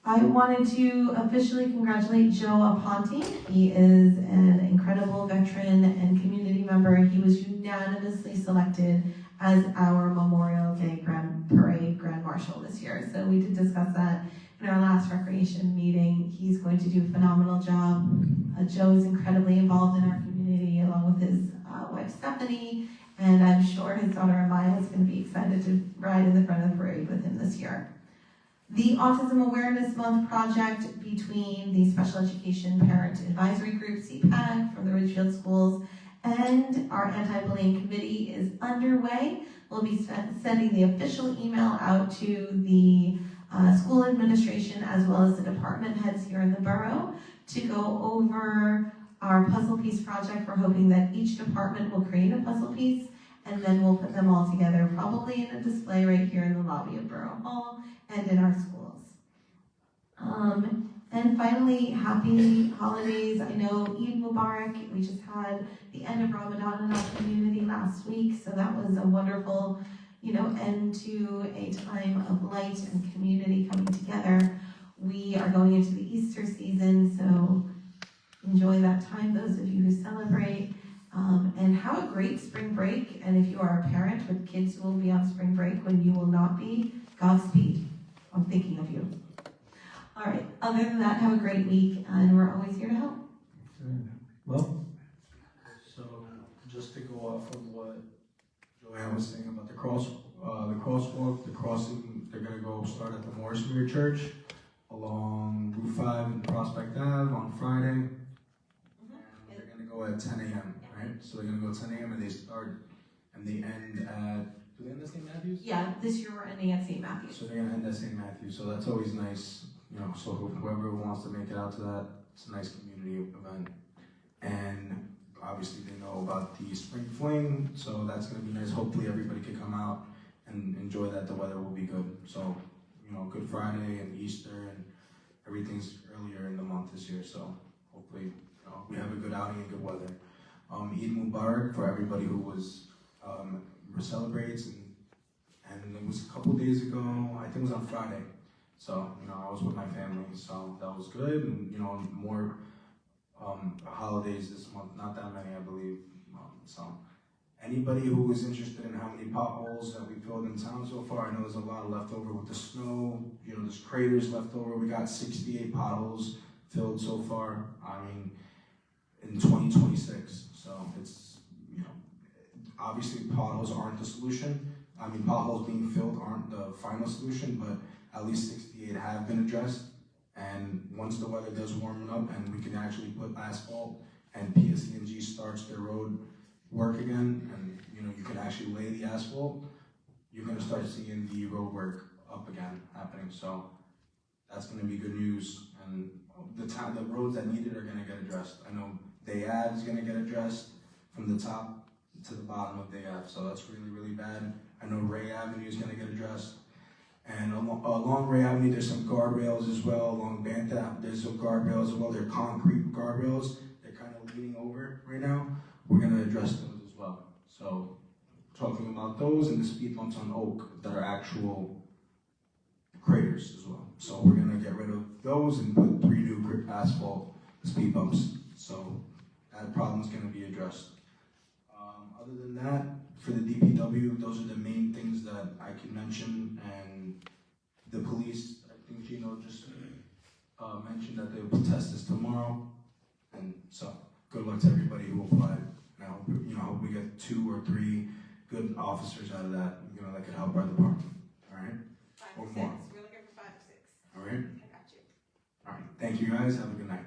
I wanted to officially congratulate Joe Aponte. He is an incredible veteran and community member. He was unanimously selected as our Memorial Day Grand Parade Grand Marshal this year. So we did discuss that in our last recreation meeting. He's going to do a phenomenal job. Joe is incredibly involved in our community along with his wife Stephanie, and I'm sure his daughter Amaya is going to be excited to ride in the front of the parade with him this year. The Autism Awareness Month project between the Special Education Parent Advisory Group, CPAG, from the Ridgefield schools, and our anti-bullying committee is underway. We'll be sending the official email out to the school administration as well as the department heads here in the borough to go over our puzzle piece project. We're hoping that each department will create a puzzle piece, and then we'll put them all together, probably in a display right here in the lobby of Borough Hall and in our schools. And finally, happy holidays. I know Eid Mubarak. We just had the end of Ramadan in our community last week, so that was a wonderful, end to a time of light and community coming together. We are going into the Easter season, so enjoy that time, those of you who celebrate. And have a great spring break. And if you are a parent with kids who will be on spring break when you will not be, Godspeed. I'm thinking of you. All right, other than that, have a great week, and we're always here to help. Well, so just to go off of what Joanne was saying about the crosswalk, the crossing, they're gonna go start at the Morsemere Church along Route 5 and Prospect Ave on Friday. And they're gonna go at 10 a.m., right? So they're gonna go at 10 a.m. and they start and they end at, do they end at St. Matthews? Yeah, this year we're ending at St. Matthews. So they're gonna end at St. Matthews, so that's always nice, so whoever wants to make it out to that, it's a nice community event. And obviously they know about the spring fling, so that's gonna be nice. Hopefully everybody can come out and enjoy that. The weather will be good. So, Good Friday and Easter and everything's earlier in the month this year, so hopefully we have a good outing and good weather. Eid Mubarak for everybody who was celebrates, and it was a couple days ago, I think it was on Friday. So, you know, I was with my family, so that was good. And, you know, more holidays this month, not that many, I believe. So, anybody who is interested in how many potholes that we filled in town so far, I know there's a lot left over with the snow. You know, there's craters left over. We got 68 potholes filled so far. I mean, in 2026. So it's, you know, obviously potholes aren't the solution. I mean, potholes being filled aren't the final solution, but at least 68 have been addressed. And once the weather does warm up and we can actually put asphalt and PSE&G starts their road work again, and you know, you can actually lay the asphalt, you're gonna start seeing the road work up again happening. So that's gonna be good news. And the roads that need it are gonna get addressed. I know Day Ave is gonna get addressed from the top to the bottom of Day Ave, so that's really, really bad. I know Ray Avenue is gonna get addressed. And along Ray Avenue, there's some guardrails as well. Along Banta, there's some guardrails as well. They're concrete guardrails. They're kind of leaning over right now. We're gonna address those as well. So, talking about those and the speed bumps on Oak that are actual craters as well. So we're gonna get rid of those and put 3 new asphalt speed bumps. So that problem's gonna be addressed. Other than that, for the DPW, those are the main things that I can mention. And the police, I think Gino just mentioned that they will test this tomorrow. And so, good luck to everybody who applied. And I hope, you know, I hope we get 2 or 3 good officers out of that, you know, that could help our department. All right? 5 Or or 6. more. We're looking for 5 or 6. All right? I got you. All right. Thank you guys. Have a good night.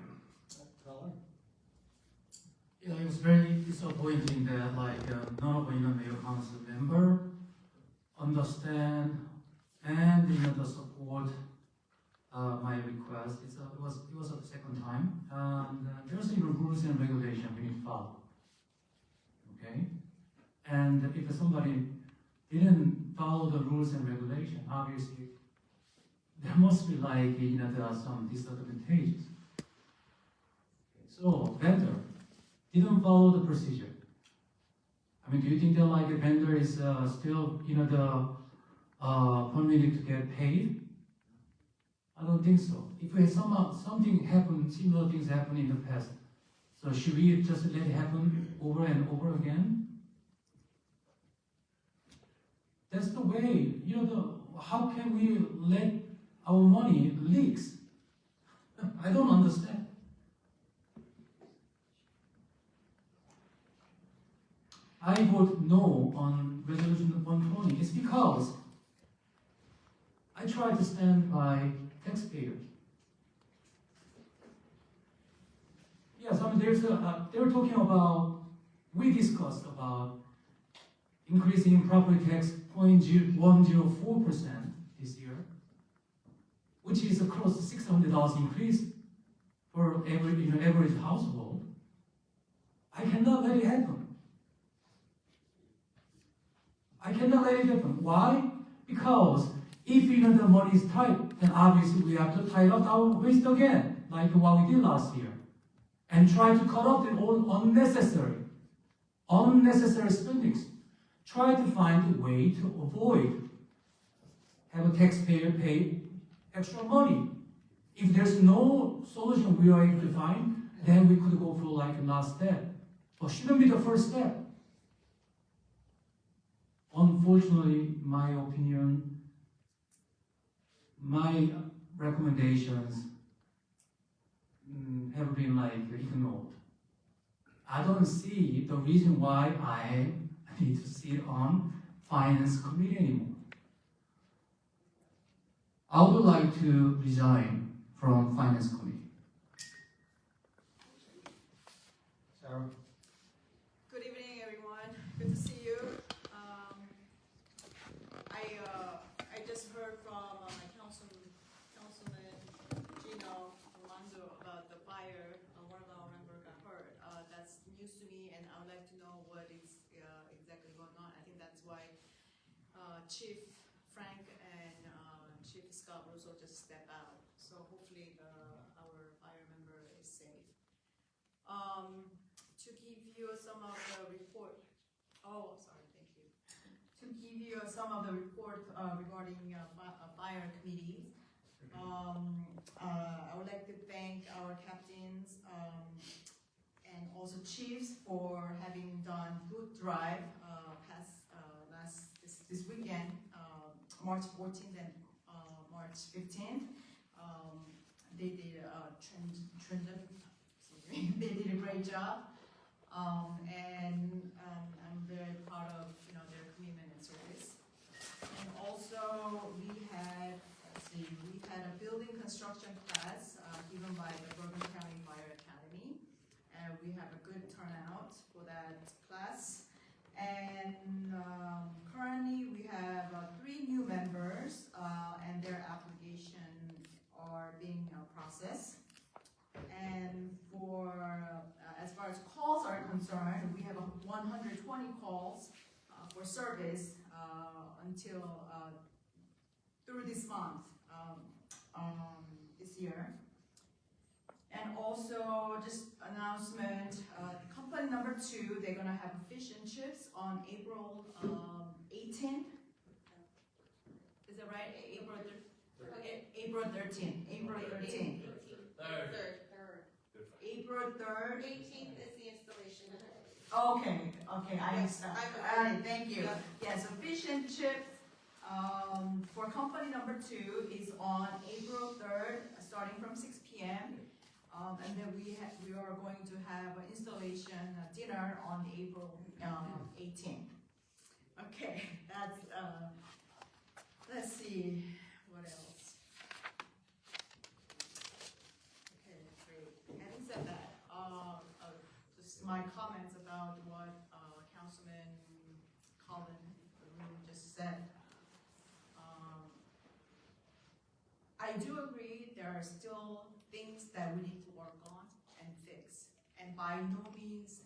Yeah, it was very disappointing that none of the mayor council member understand and the support my request. It was the second time, and there's rules and regulation we need to follow. Okay, and if somebody didn't follow the rules and regulation, obviously there must be there are some disadvantages. So vendor didn't follow the procedure. I mean, do you think that a vendor is still permitted to get paid? I don't think so. If we have something happen, similar things happen in the past, so should we just let it happen over and over again? That's the way. How can we let our money leaks? I don't understand. I vote no on Resolution 120. It's because I try to stand by taxpayers. Yes, I mean, they were talking about, we discussed about increasing property tax 0.104% this year, which is close to $600 increase for every average household. I cannot let it happen. I cannot let it happen. Why? Because if the money is tight, then obviously we have to tie up our waist again, like what we did last year, and try to cut off the all unnecessary spendings. Try to find a way to avoid have a taxpayer pay extra money. If there's no solution we are able to find, then we could go for last step, but shouldn't be the first step. Unfortunately, my opinion, my recommendations have been ignored. I don't see the reason why I need to sit on finance committee anymore. I would like to resign from finance committee. Sarah? Good evening, everyone. Good to see you. I just heard from my councilman Gino Alonso about the fire. One of our members got hurt. That's news to me, and I would like to know what is exactly going on. I think that's why Chief Frank and Chief Scott Russo just stepped out. So hopefully our fire member is safe. To give you some of the report. Oh, sorry, thank you. To give you some of the report regarding fire committees. I would like to thank our captains and also chiefs for having done good drive this weekend, March 14th and March 15th. They did they did a great job, and I'm very proud of their commitment and service. And also we had a building construction class given by the Bergen County Fire Academy, and we have a good turnout for that class. And currently we have 3 new members, and their application are being processed. And for as far as calls are concerned, we have 120 calls for service until through this month, this year. And also, just announcement, company number 2, they're gonna have fish and chips on April 18th. Is that right? April 13th. April 13th. Third. April 3rd. 18th is the installation. Okay, I understand. All right, thank you. Yeah. Yeah, so fish and chips for company number 2 is on April 3rd, starting from 6 p.m. And then we are going to have an installation dinner on April 18th. Okay, that's let's see what else. Okay, great. Having said that, just my comments about what Councilman Colin just said. I do agree there are still things that we need to work on and fix. And by no means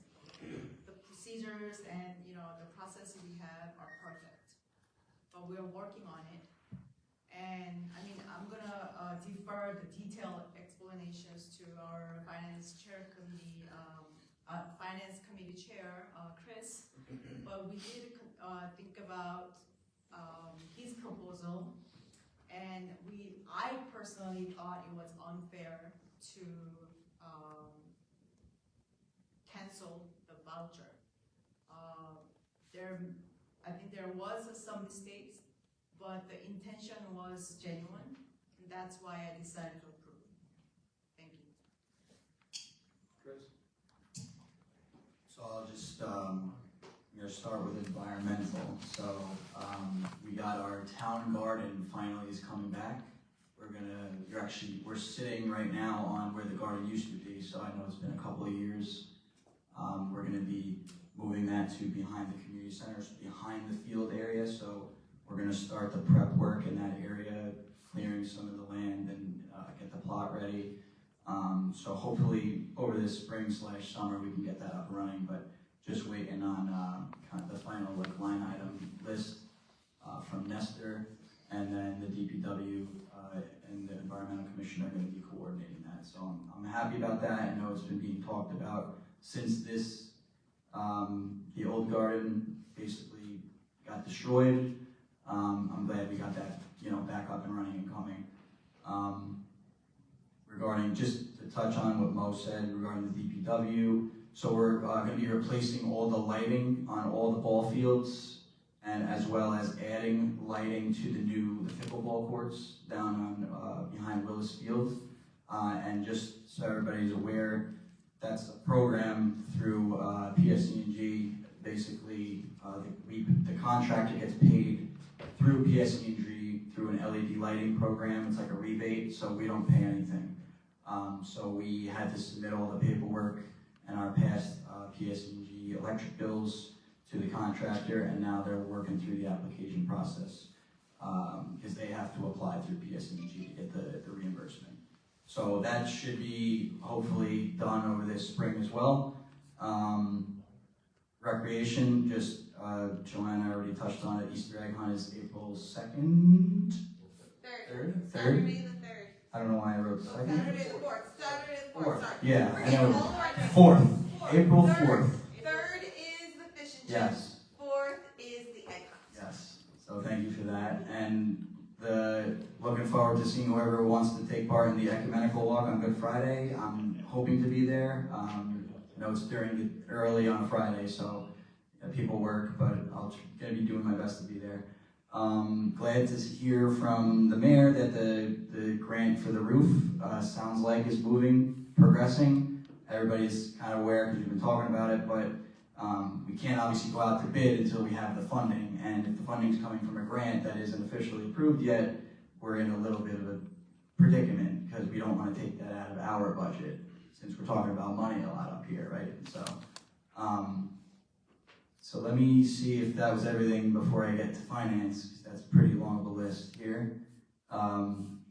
the procedures and the process we have are perfect, but we're working on it. And I mean, I'm gonna defer the detailed explanations to our Finance Committee Chair, Chris. But we did think about his proposal. And I personally thought it was unfair to cancel the voucher. I think there was some mistakes, but the intention was genuine, and that's why I decided to approve. Thank you. Chris? So I'll just start with environmental. So we got our town garden finally is coming back. We're sitting right now on where the garden used to be, so I know it's been a couple of years. We're gonna be moving that to behind the community center, so behind the field area. So we're gonna start the prep work in that area, clearing some of the land and get the plot ready. So hopefully over this spring/summer we can get that up and running, but just waiting on kind of the final line item list from Nestor, and then the DPW and the Environmental Commission are going to be coordinating that. So I'm happy about that. I know it's been being talked about since this, the old garden basically got destroyed. I'm glad we got that, back up and running and coming. Regarding, just to touch on what Mo said regarding the DPW, so we're going to be replacing all the lighting on all the ball fields, and as well as adding lighting to the pickleball courts down on behind Willis Field. And just so everybody's aware, that's a program through PSE&G. Basically, the contractor gets paid through PSE&G through an LED lighting program. It's like a rebate, so we don't pay anything. So we had to submit all the paperwork and our past PSE&G electric bills to the contractor, and now they're working through the application process because they have to apply through PSE&G to get the reimbursement. So that should be hopefully done over this spring as well. Recreation, just Joanna already touched on it. Easter egg hunt is April 2nd? Third? Saturday the 3rd. I don't know why I wrote second. Saturday the 4th. Saturday the 4th. Sorry. Yeah, I know. All right. 4th. April 4th. 3rd is the fish and chips. Yes. 4th is the egg hunt. Yes. So thank you for that. And the looking forward to seeing whoever wants to take part in the ecumenical walk on Good Friday. I'm hoping to be there. I know it's early on Friday, so people work, but I'm going to be doing my best to be there. Glad to hear from the mayor that the grant for the roof sounds like is progressing. Everybody's kind of aware because we've been talking about it, but we can't obviously go out to bid until we have the funding. And if the funding is coming from a grant that isn't officially approved yet, we're in a little bit of a predicament because we don't want to take that out of our budget since we're talking about money a lot up here, right? So let me see if that was everything before I get to finance, because that's pretty long of a list here. I'm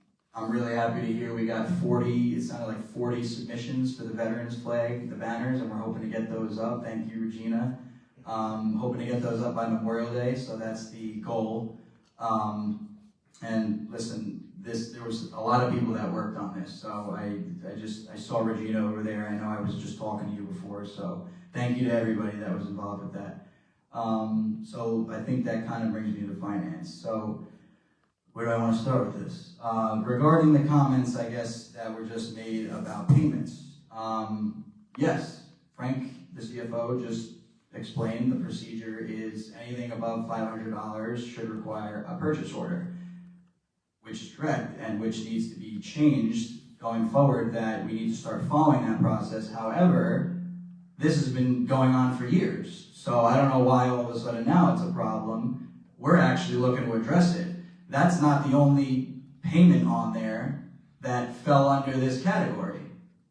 really happy to hear we got 40, it sounded like 40 submissions for the veterans flag, the banners, and we're hoping to get those up. Thank you, Regina. Hoping to get those up by Memorial Day, so that's the goal. And listen, there was a lot of people that worked on this, so I saw Regina over there. I know I was just talking to you before, so thank you to everybody that was involved with that. So I think that kind of brings me to finance. So where do I want to start with this? Regarding the comments, I guess, that were just made about payments. Yes, Frank, the CFO, just explained the procedure is anything above $500 should require a purchase order, which is correct and which needs to be changed going forward, that we need to start following that process. However, this has been going on for years, so I don't know why all of a sudden now it's a problem. We're actually looking to address it. That's not the only payment on there that fell under this category.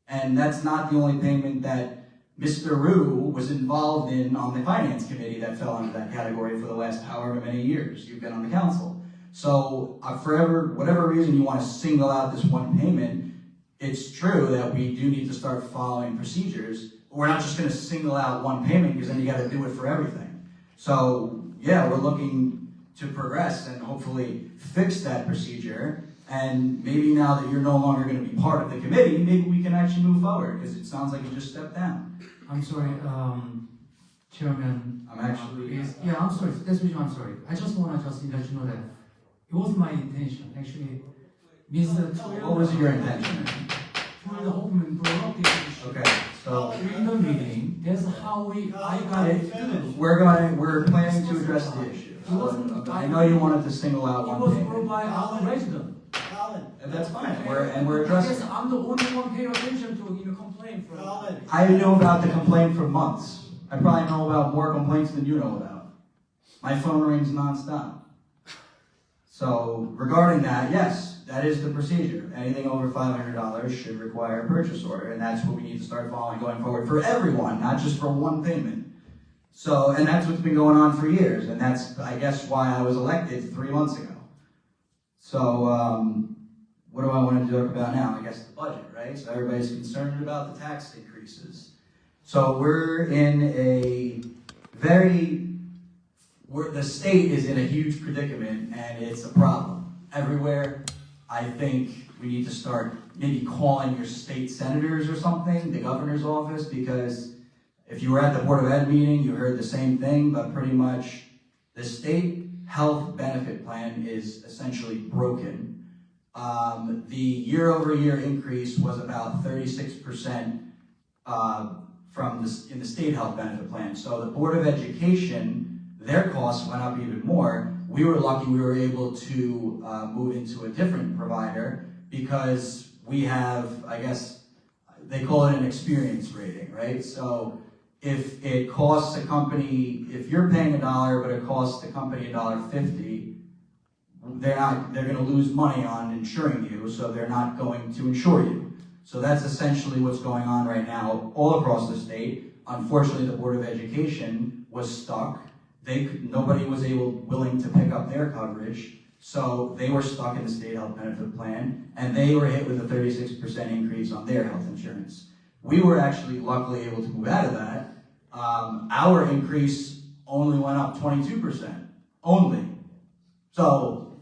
And that's not the only payment that Mr. Rue was involved in on the finance committee that fell under that category for the last however many years you've been on the council. So whatever reason you want to single out this one payment, it's true that we do need to start following procedures. We're not just going to single out one payment because then you got to do it for everything. So yeah, we're looking to progress and hopefully fix that procedure. And maybe now that you're no longer going to be part of the committee, maybe we can actually move forward, because it sounds like you just stepped down. I'm sorry, Chairman. I'm actually... I'm sorry. That's the reason I'm sorry. I just want to let you know that it was my intention. Actually, Mr. What was your intention? The Hoffman brought up this issue. Okay, so... In the meeting, that's how I got it. We're planning to address the issue. So, I know you wanted to single out one payment. It was brought by our resident. And that's fine. We're addressing. Yes, I'm the only one paying attention to complaint from. I knew about the complaint for months. I probably know about more complaints than you know about. My phone rings nonstop. So regarding that, yes, that is the procedure. Anything over $500 should require a purchase order, and that's what we need to start following going forward for everyone, not just for one payment. So, and that's what's been going on for years, and that's, I guess, why I was elected 3 months ago. So, what do I want to talk about now? I guess the budget, right? So everybody's concerned about the tax increases. So we're in the state is in a huge predicament, and it's a problem everywhere. I think we need to start maybe calling your state senators or something, the governor's office, because if you were at the Board of Ed meeting, you heard the same thing, but pretty much the state health benefit plan is essentially broken. The year-over-year increase was about 36% in the state health benefit plan. So the Board of Education, their costs went up even more. We were lucky we were able to move into a different provider because we have, I guess, they call it an experience rating, right? So if it costs a company, if you're paying $1, but it costs the company $1.50, they're going to lose money on insuring you, so they're not going to insure you. So that's essentially what's going on right now all across the state. Unfortunately, the Board of Education was stuck. Nobody was willing to pick up their coverage, so they were stuck in the state health benefit plan, and they were hit with a 36% increase on their health insurance. We were actually luckily able to move out of that. Our increase only went up 22%, only. So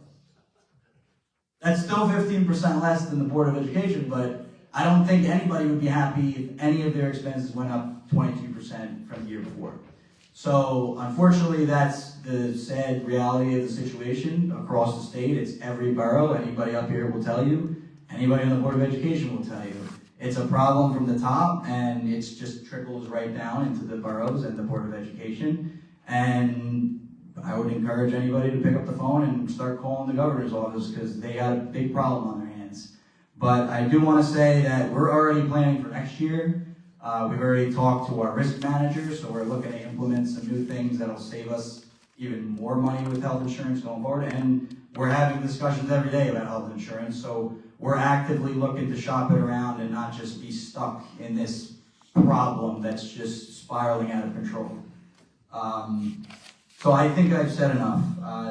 that's still 15% less than the Board of Education, but I don't think anybody would be happy if any of their expenses went up 22% from the year before. So unfortunately, that's the sad reality of the situation across the state. It's every borough. Anybody up here will tell you. Anybody on the Board of Education will tell you. It's a problem from the top, and it just trickles right down into the boroughs and the Board of Education. And I would encourage anybody to pick up the phone and start calling the governor's office, because they got a big problem on their hands. But I do want to say that we're already planning for next year. We've already talked to our risk managers, so we're looking to implement some new things that'll save us even more money with health insurance going forward. And we're having discussions every day about health insurance, so we're actively looking to shop it around and not just be stuck in this problem that's just spiraling out of control. So I think I've said enough.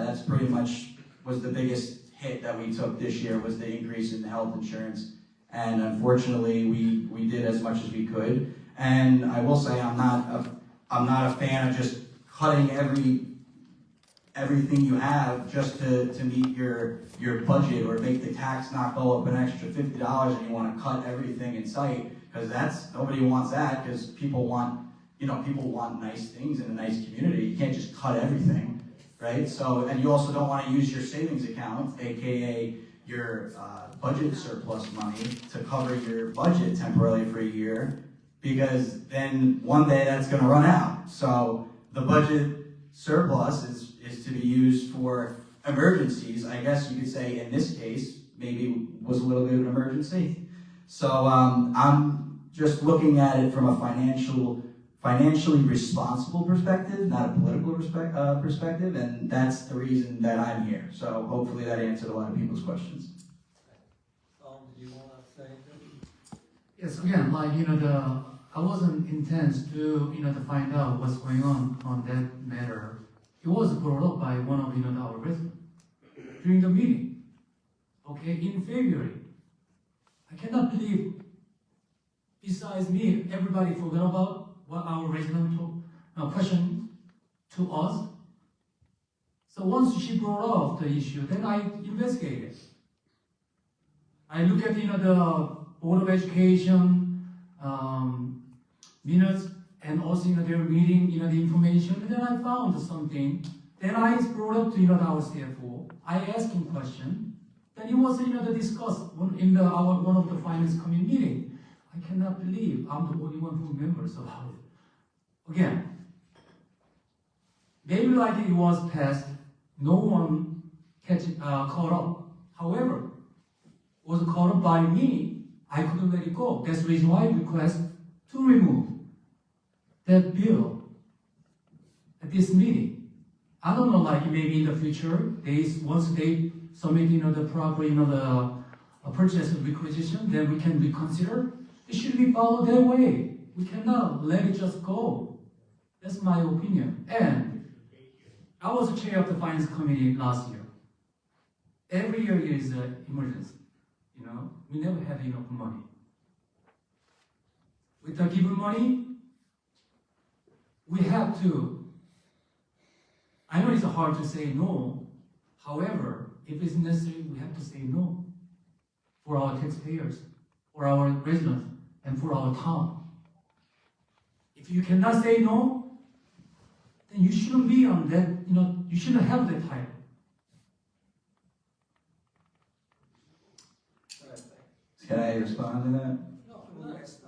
That's pretty much was the biggest hit that we took this year, was the increase in the health insurance. And unfortunately, we did as much as we could. And I will say I'm not a fan of just cutting everything you have just to meet your budget, or make the tax not go up an extra $50 and you want to cut everything in sight, because nobody wants that, because people want nice things in a nice community. You can't just cut everything, right? So, and you also don't want to use your savings account, aka your budget surplus money, to cover your budget temporarily for a year, because then one day that's going to run out. So the budget surplus is to be used for emergencies. I guess you could say in this case, maybe was a little bit of an emergency. So I'm just looking at it from a financially responsible perspective, not a political perspective, and that's the reason that I'm here. So hopefully that answered a lot of people's questions. Do you want to say anything? Yes, again, I wasn't intent to, to find out what's going on that matter. It was brought up by one of, our residents during the meeting, okay, in February. I cannot believe, besides me, everybody forgot about what our resident questioned to us. So once she brought up the issue, then I investigated. I look at, the Board of Education minutes, and also, their meeting, the information, and then I found something. Then I brought up to, our CFO. I asked him question. Then it was, discussed in one of the finance committee meeting. I cannot believe I'm the only one who remembers about it. Again, maybe like it was passed, no one caught up. However, it was caught up by me. I couldn't let it go. That's the reason why I request to remove that bill at this meeting. I don't know, maybe in the future, once they submit, the proper, the purchase requisition, then we can reconsider. It should be followed that way. We cannot let it just go. That's my opinion. And I was the chair of the finance committee last year. Every year is an emergency. We never had enough money. With the given money, we have to, I know it's hard to say no. However, if it's necessary, we have to say no for our taxpayers, for our residents, and for our town. If you cannot say no, then you shouldn't be on that, you shouldn't have that title. Can I respond to that? No, yes,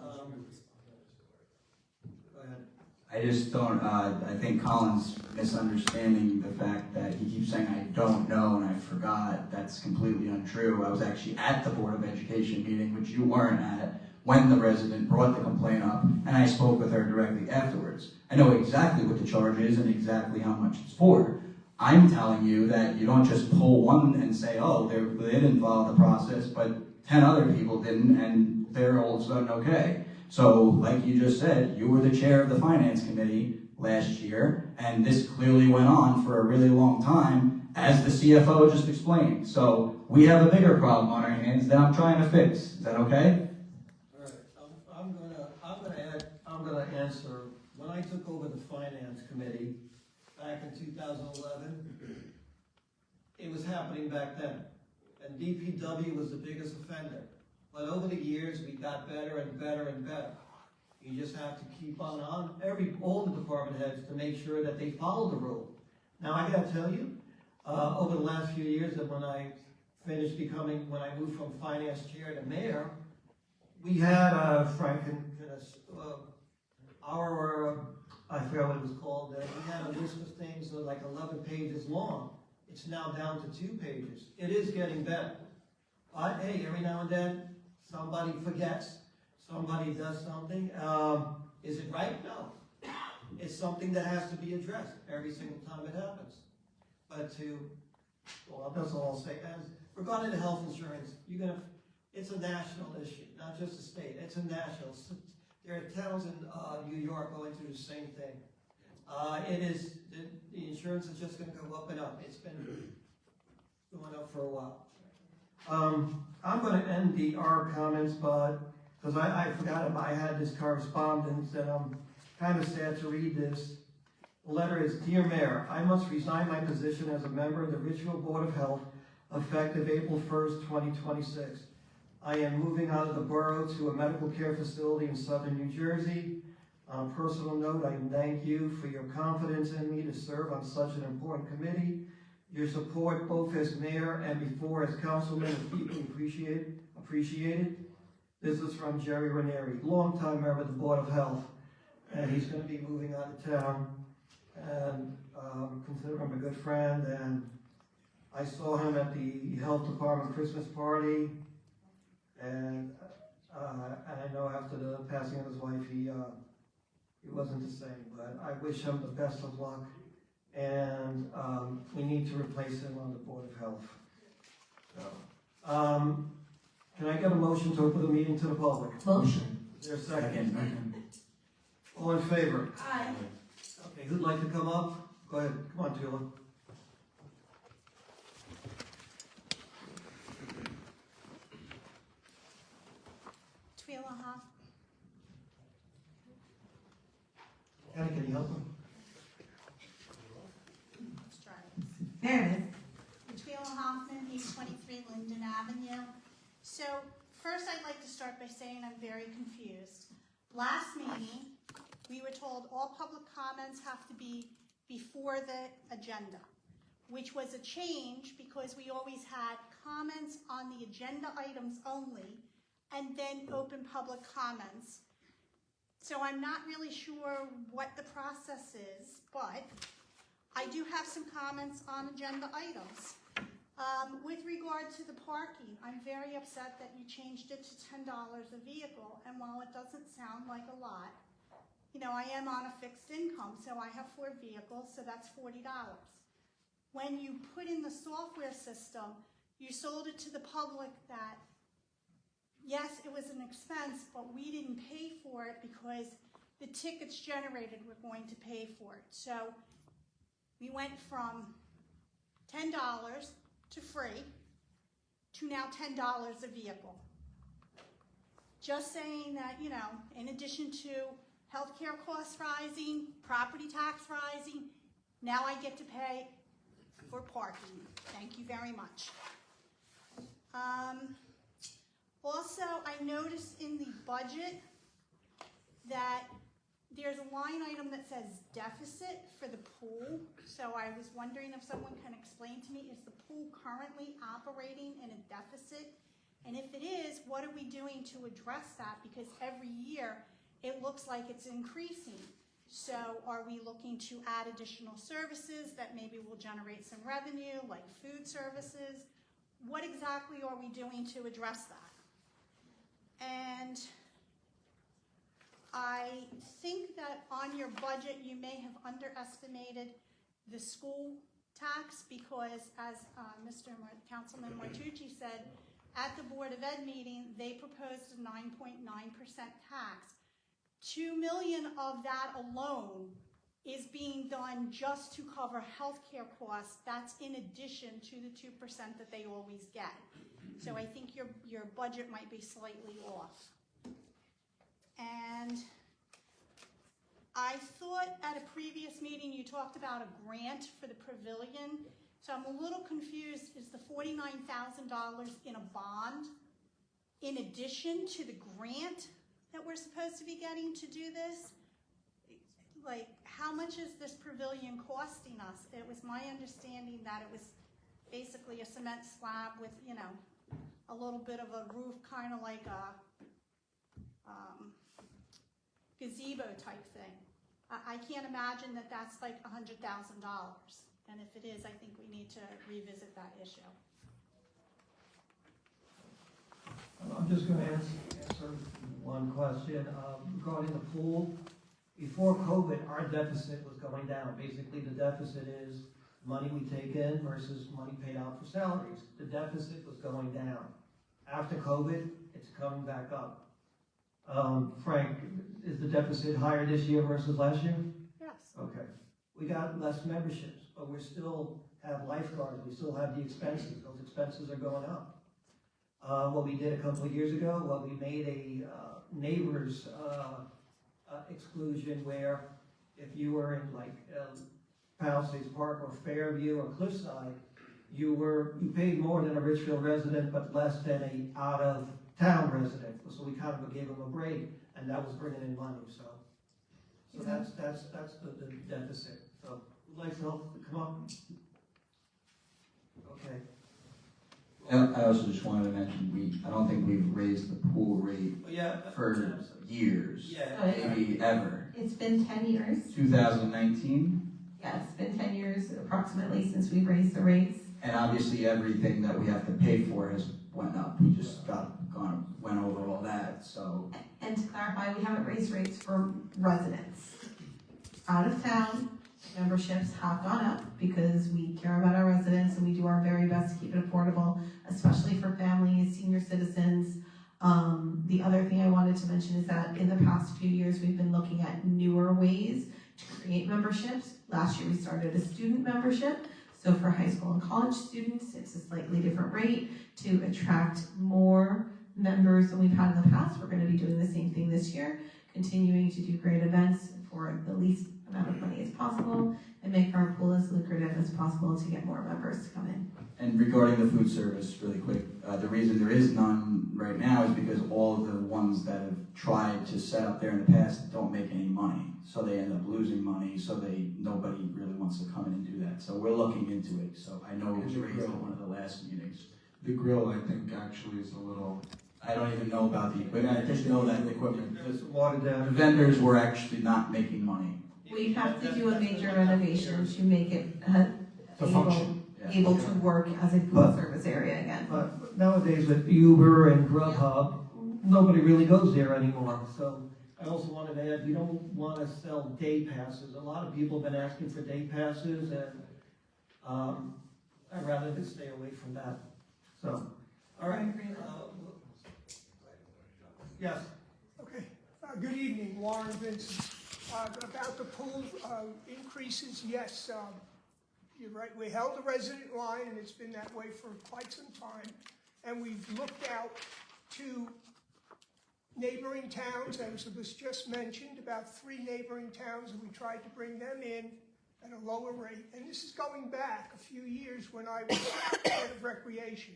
go ahead. I just don't, I think Colin's misunderstanding the fact that he keeps saying, I don't know and I forgot. That's completely untrue. I was actually at the Board of Education meeting, which you weren't at, when the resident brought the complaint up, and I spoke with her directly afterwards. I know exactly what the charge is and exactly how much it's for. I'm telling you that you don't just pull one and say, oh, they didn't follow the process, but 10 other people didn't, and they're all of a sudden okay. So, like you just said, you were the chair of the finance committee last year, and this clearly went on for a really long time, as the CFO just explained. So, we have a bigger problem on our hands that I'm trying to fix. Is that okay? All right, I'm gonna answer. When I took over the finance committee back in 2011, it was happening back then. And DPW was the biggest offender. But over the years, we got better and better and better. You just have to keep on all the department heads to make sure that they follow the rule. Now, I gotta tell you, over the last few years, and when I moved from finance chair to mayor, we had, Frank, I forgot what it was called, we had a list of things that were like 11 pages long. It's now down to 2 pages. It is getting better. But hey, every now and then, somebody forgets, somebody does something. Is it right? No. It's something that has to be addressed every single time it happens. But that's all I'll say. And regarding the health insurance, it's a national issue, not just a state. It's a national. There are towns in New York going through the same thing. The insurance is just going to go up and up. It's been going up for a while. I'm going to end our comments, but because I forgot I had this correspondence, and I'm kind of sad to read this. The letter is, Dear Mayor, I must resign my position as a member of the Ridgefield Board of Health effective April 1st, 2026. I am moving out of the borough to a medical care facility in southern New Jersey. On a personal note, I thank you for your confidence in me to serve on such an important committee. Your support, both as mayor and before as councilman, is deeply appreciated. This is from Jerry Ranieri, longtime member of the Board of Health, and he's going to be moving out of town. And consider him a good friend. And I saw him at the health department Christmas party, and I know after the passing of his wife, he wasn't the same. But I wish him the best of luck. And we need to replace him on the Board of Health. So, can I get a motion to open the meeting to the public? Motion. Is there a second? All in favor? Aye. Okay, who'd like to come up? Go ahead. Come on, Tula. Twila Hoff. Kenny, can you help him? Let's try this. There it is. Twila Hoffman, 823 Linden Avenue. So, first I'd like to start by saying I'm very confused. Last meeting, we were told all public comments have to be before the agenda, which was a change because we always had comments on the agenda items only and then open public comments. So I'm not really sure what the process is, but I do have some comments on agenda items. With regard to the parking, I'm very upset that you changed it to $10 a vehicle, and while it doesn't sound like a lot, you know, I am on a fixed income, so I have 4 vehicles, so that's $40. When you put in the software system, you sold it to the public that, yes, it was an expense, but we didn't pay for it because the tickets generated were going to pay for it. So we went from $10 to free to now $10 a vehicle. Just saying that, you know, in addition to healthcare costs rising, property tax rising, now I get to pay for parking. Thank you very much. Also, I noticed in the budget that there's a line item that says deficit for the pool. So I was wondering if someone can explain to me, is the pool currently operating in a deficit? And if it is, what are we doing to address that? Because every year it looks like it's increasing. So are we looking to add additional services that maybe will generate some revenue, like food services? What exactly are we doing to address that? And I think that on your budget, you may have underestimated the school tax because, as Councilman Martucci said, at the Board of Ed meeting, they proposed a 9.9% tax. $2 million of that alone is being done just to cover healthcare costs. That's in addition to the 2% that they always get. So I think your budget might be slightly off. And I thought at a previous meeting you talked about a grant for the pavilion. So I'm a little confused. Is the $49,000 in a bond in addition to the grant that we're supposed to be getting to do this? Like, how much is this pavilion costing us? It was my understanding that it was basically a cement slab with, you know, a little bit of a roof, kind of like a gazebo type thing. I can't imagine that that's like $100,000. And if it is, I think we need to revisit that issue. I'm just going to answer one question regarding the pool. Before COVID, our deficit was going down. Basically, the deficit is money we take in versus money paid out for salaries. The deficit was going down. After COVID, it's coming back up. Frank, is the deficit higher this year versus last year? Yes. Okay. We got less memberships, but we still have lifeguards. We still have the expenses. Those expenses are going up. What we did a couple of years ago, we made a neighbors exclusion where if you were in like Palisades Park or Fairview or Cliffside, you paid more than a Richfield resident, but less than a out of town resident. So we kind of gave them a break, and that was bringing in money. So that's the deficit. So would like to help come up. Okay. I also just wanted to mention, I don't think we've raised the pool rate for years, maybe ever. It's been 10 years. 2019? Yes, it's been 10 years approximately since we raised the rates. And obviously everything that we have to pay for has went up. We just went over all that, so. And to clarify, we haven't raised rates for residents. Out of town, memberships have gone up because we care about our residents and we do our very best to keep it affordable, especially for families, senior citizens. The other thing I wanted to mention is that in the past few years, we've been looking at newer ways to create memberships. Last year, we started a student membership. So for high school and college students, it's a slightly different rate to attract more members than we've had in the past. We're going to be doing the same thing this year, continuing to do great events for the least amount of money as possible and make our pool as lucrative as possible to get more members to come in. And regarding the food service, really quick, the reason there is none right now is because all of the ones that have tried to set up there in the past don't make any money. So they end up losing money, so nobody really wants to come in and do that. So we're looking into it. So I know it was raised at one of the last meetings. The grill, I think, actually is a little. I don't even know about the equipment. I just know that the equipment. The vendors were actually not making money. We have to do a major renovation to make it able to work as a food service area again. But nowadays with Uber and Grubhub, nobody really goes there anymore. So I also wanted to add, you don't want to sell day passes. A lot of people have been asking for day passes, and I'd rather just stay away from that. So, all right. Yes. Okay. Good evening, Warren Vincent. About the pool increases, yes, you're right. We held the resident line, and it's been that way for quite some time. And we've looked out to neighboring towns, as was just mentioned, about 3 neighboring towns, and we tried to bring them in at a lower rate. And this is going back a few years when I was head of recreation.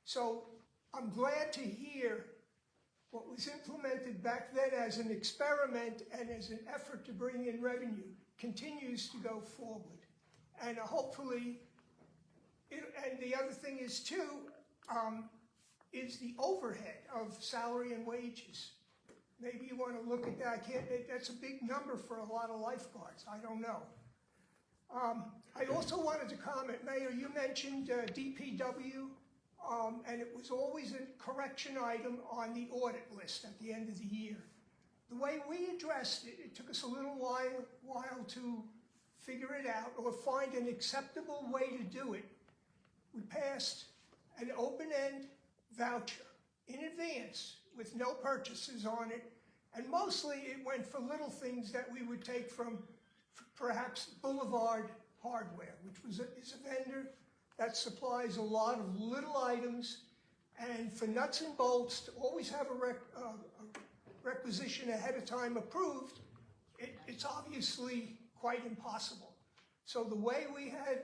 So I'm glad to hear what was implemented back then as an experiment and as an effort to bring in revenue continues to go forward. And hopefully, and the other thing is too, is the overhead of salary and wages. Maybe you want to look at that. That's a big number for a lot of lifeguards. I don't know. I also wanted to comment, Mayor, you mentioned DPW. And it was always a correction item on the audit list at the end of the year. The way we addressed it, it took us a little while to figure it out or find an acceptable way to do it. We passed an open-end voucher in advance with no purchases on it, and mostly it went for little things that we would take from perhaps Boulevard Hardware, which is a vendor that supplies a lot of little items, and for nuts and bolts, to always have a requisition ahead of time approved, it's obviously quite impossible. So the way we had,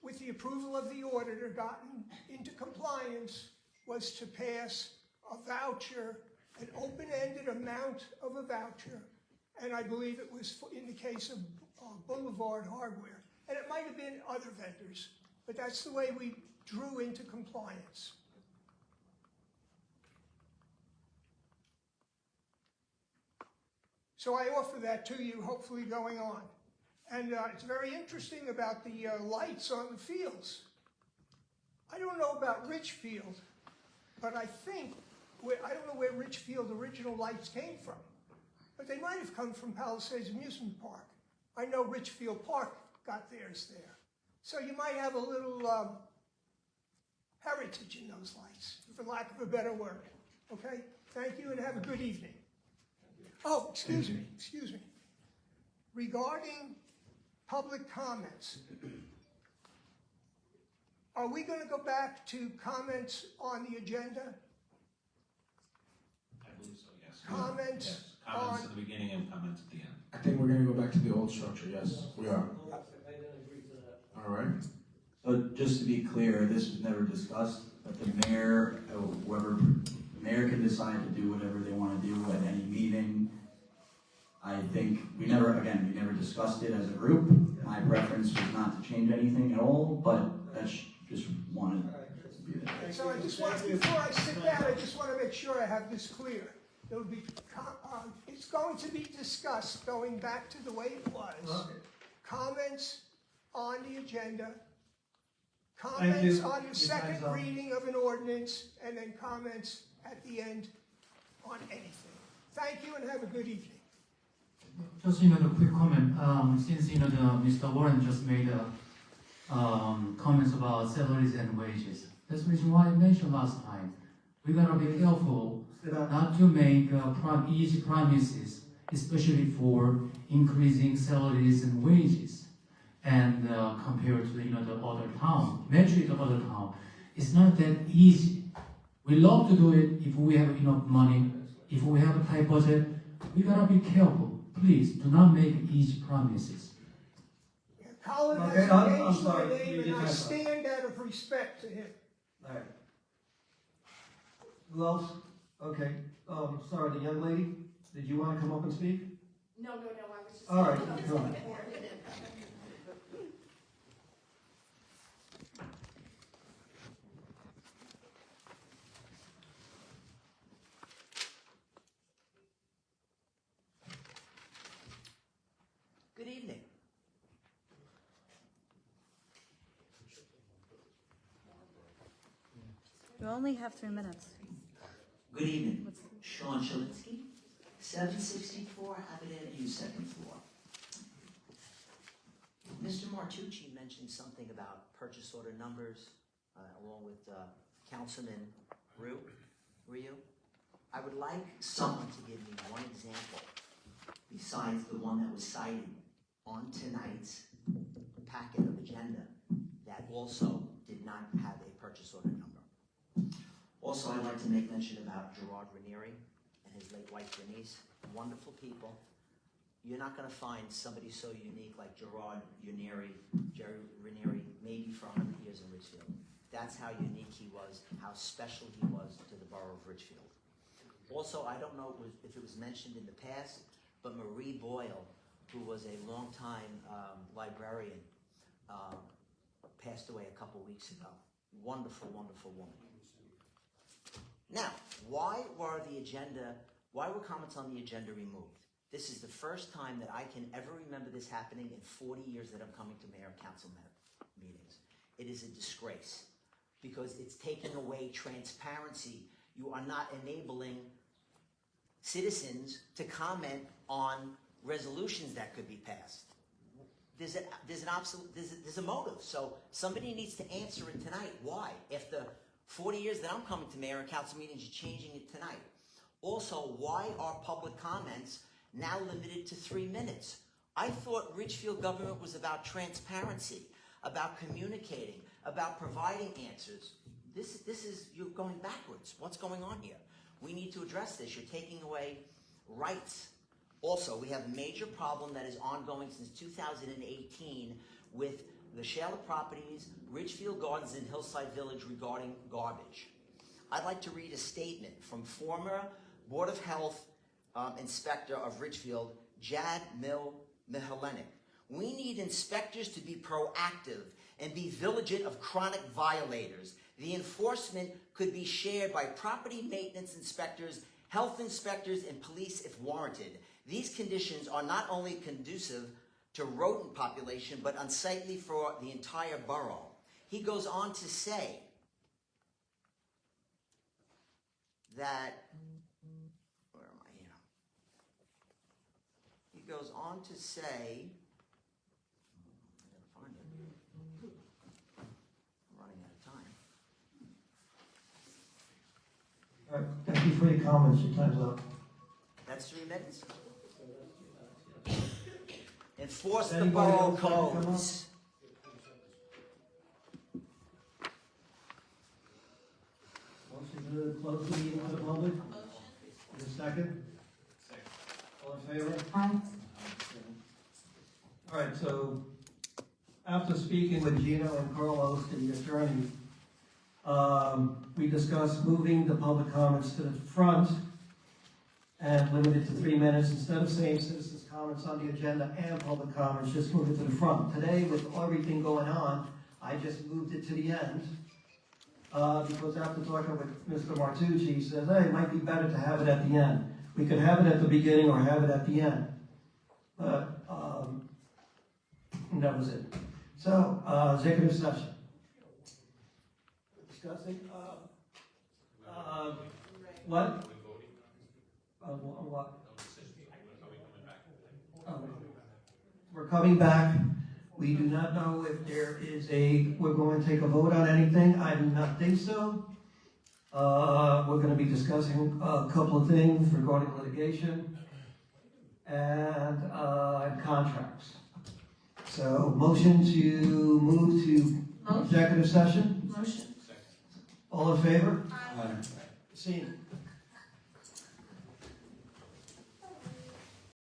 with the approval of the auditor, gotten into compliance was to pass a voucher an open-ended amount of a voucher, and I believe it was in the case of Boulevard Hardware, and it might have been other vendors, but that's the way we drew into compliance. So I offer that to you, hopefully going on. And it's very interesting about the lights on the fields. I don't know about Richfield, but I think, I don't know where Richfield original lights came from, but they might have come from Palisades Amusement Park. I know Richfield Park got theirs there. So you might have a little heritage in those lights, for lack of a better word. Okay? Thank you and have a good evening. Oh, excuse me. Regarding public comments, are we going to go back to comments on the agenda? I believe so, yes. Comments Yes. Comments on, at the beginning and comments at the end. I think we're gonna go back to the old structure, yes, we are. I didn't agree to that. All right. So just to be clear, this was never discussed, but the mayor, the mayor can decide to do whatever they want to do at any meeting. I think we never discussed it as a group. My preference was not to change anything at all, but that's just wanted to be there. so I just want, before I sit down, I just want to make sure I have this clear. There will be, it's going to be discussed, going back to the way it was. Comments on the agenda, comments on the second reading of an ordinance, and then comments at the end on anything. Thank you and have a good evening. Just, a quick comment. Since, Mr. Warren just made comments about salaries and wages. That's the reason why I mentioned last time. We gotta be careful not to make easy promises, especially for increasing salaries and wages. And compared to, the other town, measure the other town, it's not that easy. We love to do it if we have enough money, if we have a tight budget. We gotta be careful. Please do not make easy promises. Colin has Okay, I'm engaged my sorry, name, you and I did stand out of respect to him. All right. Who else? Okay, sorry, the young lady, did you want to come up and speak? No, I was just. All right, go on. Good evening. You only have 3 minutes. Good evening. Sean Shalinsky, 764 Abbott Avenue, second floor. Mr. Martucci mentioned something about purchase order numbers, along with Councilman Ryu. I would like someone to give me one example besides the one that was cited on tonight's packet of agenda that also did not have a purchase order number. Also, I'd like to make mention about Gerard Ranieri and his late wife Denise. Wonderful people. You're not going to find somebody so unique like Gerard Ranieri, Jerry Ranieri, maybe for 100 years in Richfield. That's how unique he was, how special he was to the borough of Richfield. Also, I don't know if it was mentioned in the past, but Marie Boyle, who was a longtime librarian, passed away a couple weeks ago. Wonderful, wonderful woman. Now, why were comments on the agenda removed? This is the first time that I can ever remember this happening in 40 years that I'm coming to mayor and council meetings. It is a disgrace because it's taking away transparency. You are not enabling citizens to comment on resolutions that could be passed. There's a motive. So somebody needs to answer it tonight. Why? After 40 years that I'm coming to mayor and council meetings, you're changing it tonight. Also, why are public comments now limited to 3 minutes? I thought Richfield government was about transparency, about communicating, about providing answers. You're going backwards. What's going on here? We need to address this. You're taking away rights. Also, we have a major problem that is ongoing since 2018 with the Shaler Properties, Richfield Gardens, and Hillside Village regarding garbage. I'd like to read a statement from former Board of Health Inspector of Richfield, Jad Mihalenik. We need inspectors to be proactive and be vigilant of chronic violators. The enforcement could be shared by property maintenance inspectors, health inspectors, and police if warranted. These conditions are not only conducive to rodent population, but unsightly for the entire borough. He goes on to say that, where am I here? He goes on to say, I gotta find it. I'm running out of time. All right, thank you for your comments, your time's up. That's 3 minutes. Enforce the Anybody borough else like to come up? codes. Motion to close the meeting to the public? Is there a second? Second. All in favor? Aye. All right, so after speaking with Gino and Carlos, the attorney, we discussed moving the public comments to the front and limited to 3 minutes. Instead of saying citizens' comments on the agenda and public comments, just move it to the front. Today, with everything going on, I just moved it to the end. Because after talking with Mr. Martucci, he says, hey, it might be better to have it at the end. We could have it at the beginning or have it at the end. But, and that was it. So, executive session. Discussing, what? What? We're coming back. We do not know if there is we're going to take a vote on anything. I do not think so. We're going to be discussing a couple of things regarding litigation and contracts. So, motion to move to executive session? Motion. All in favor? Aye. Scene.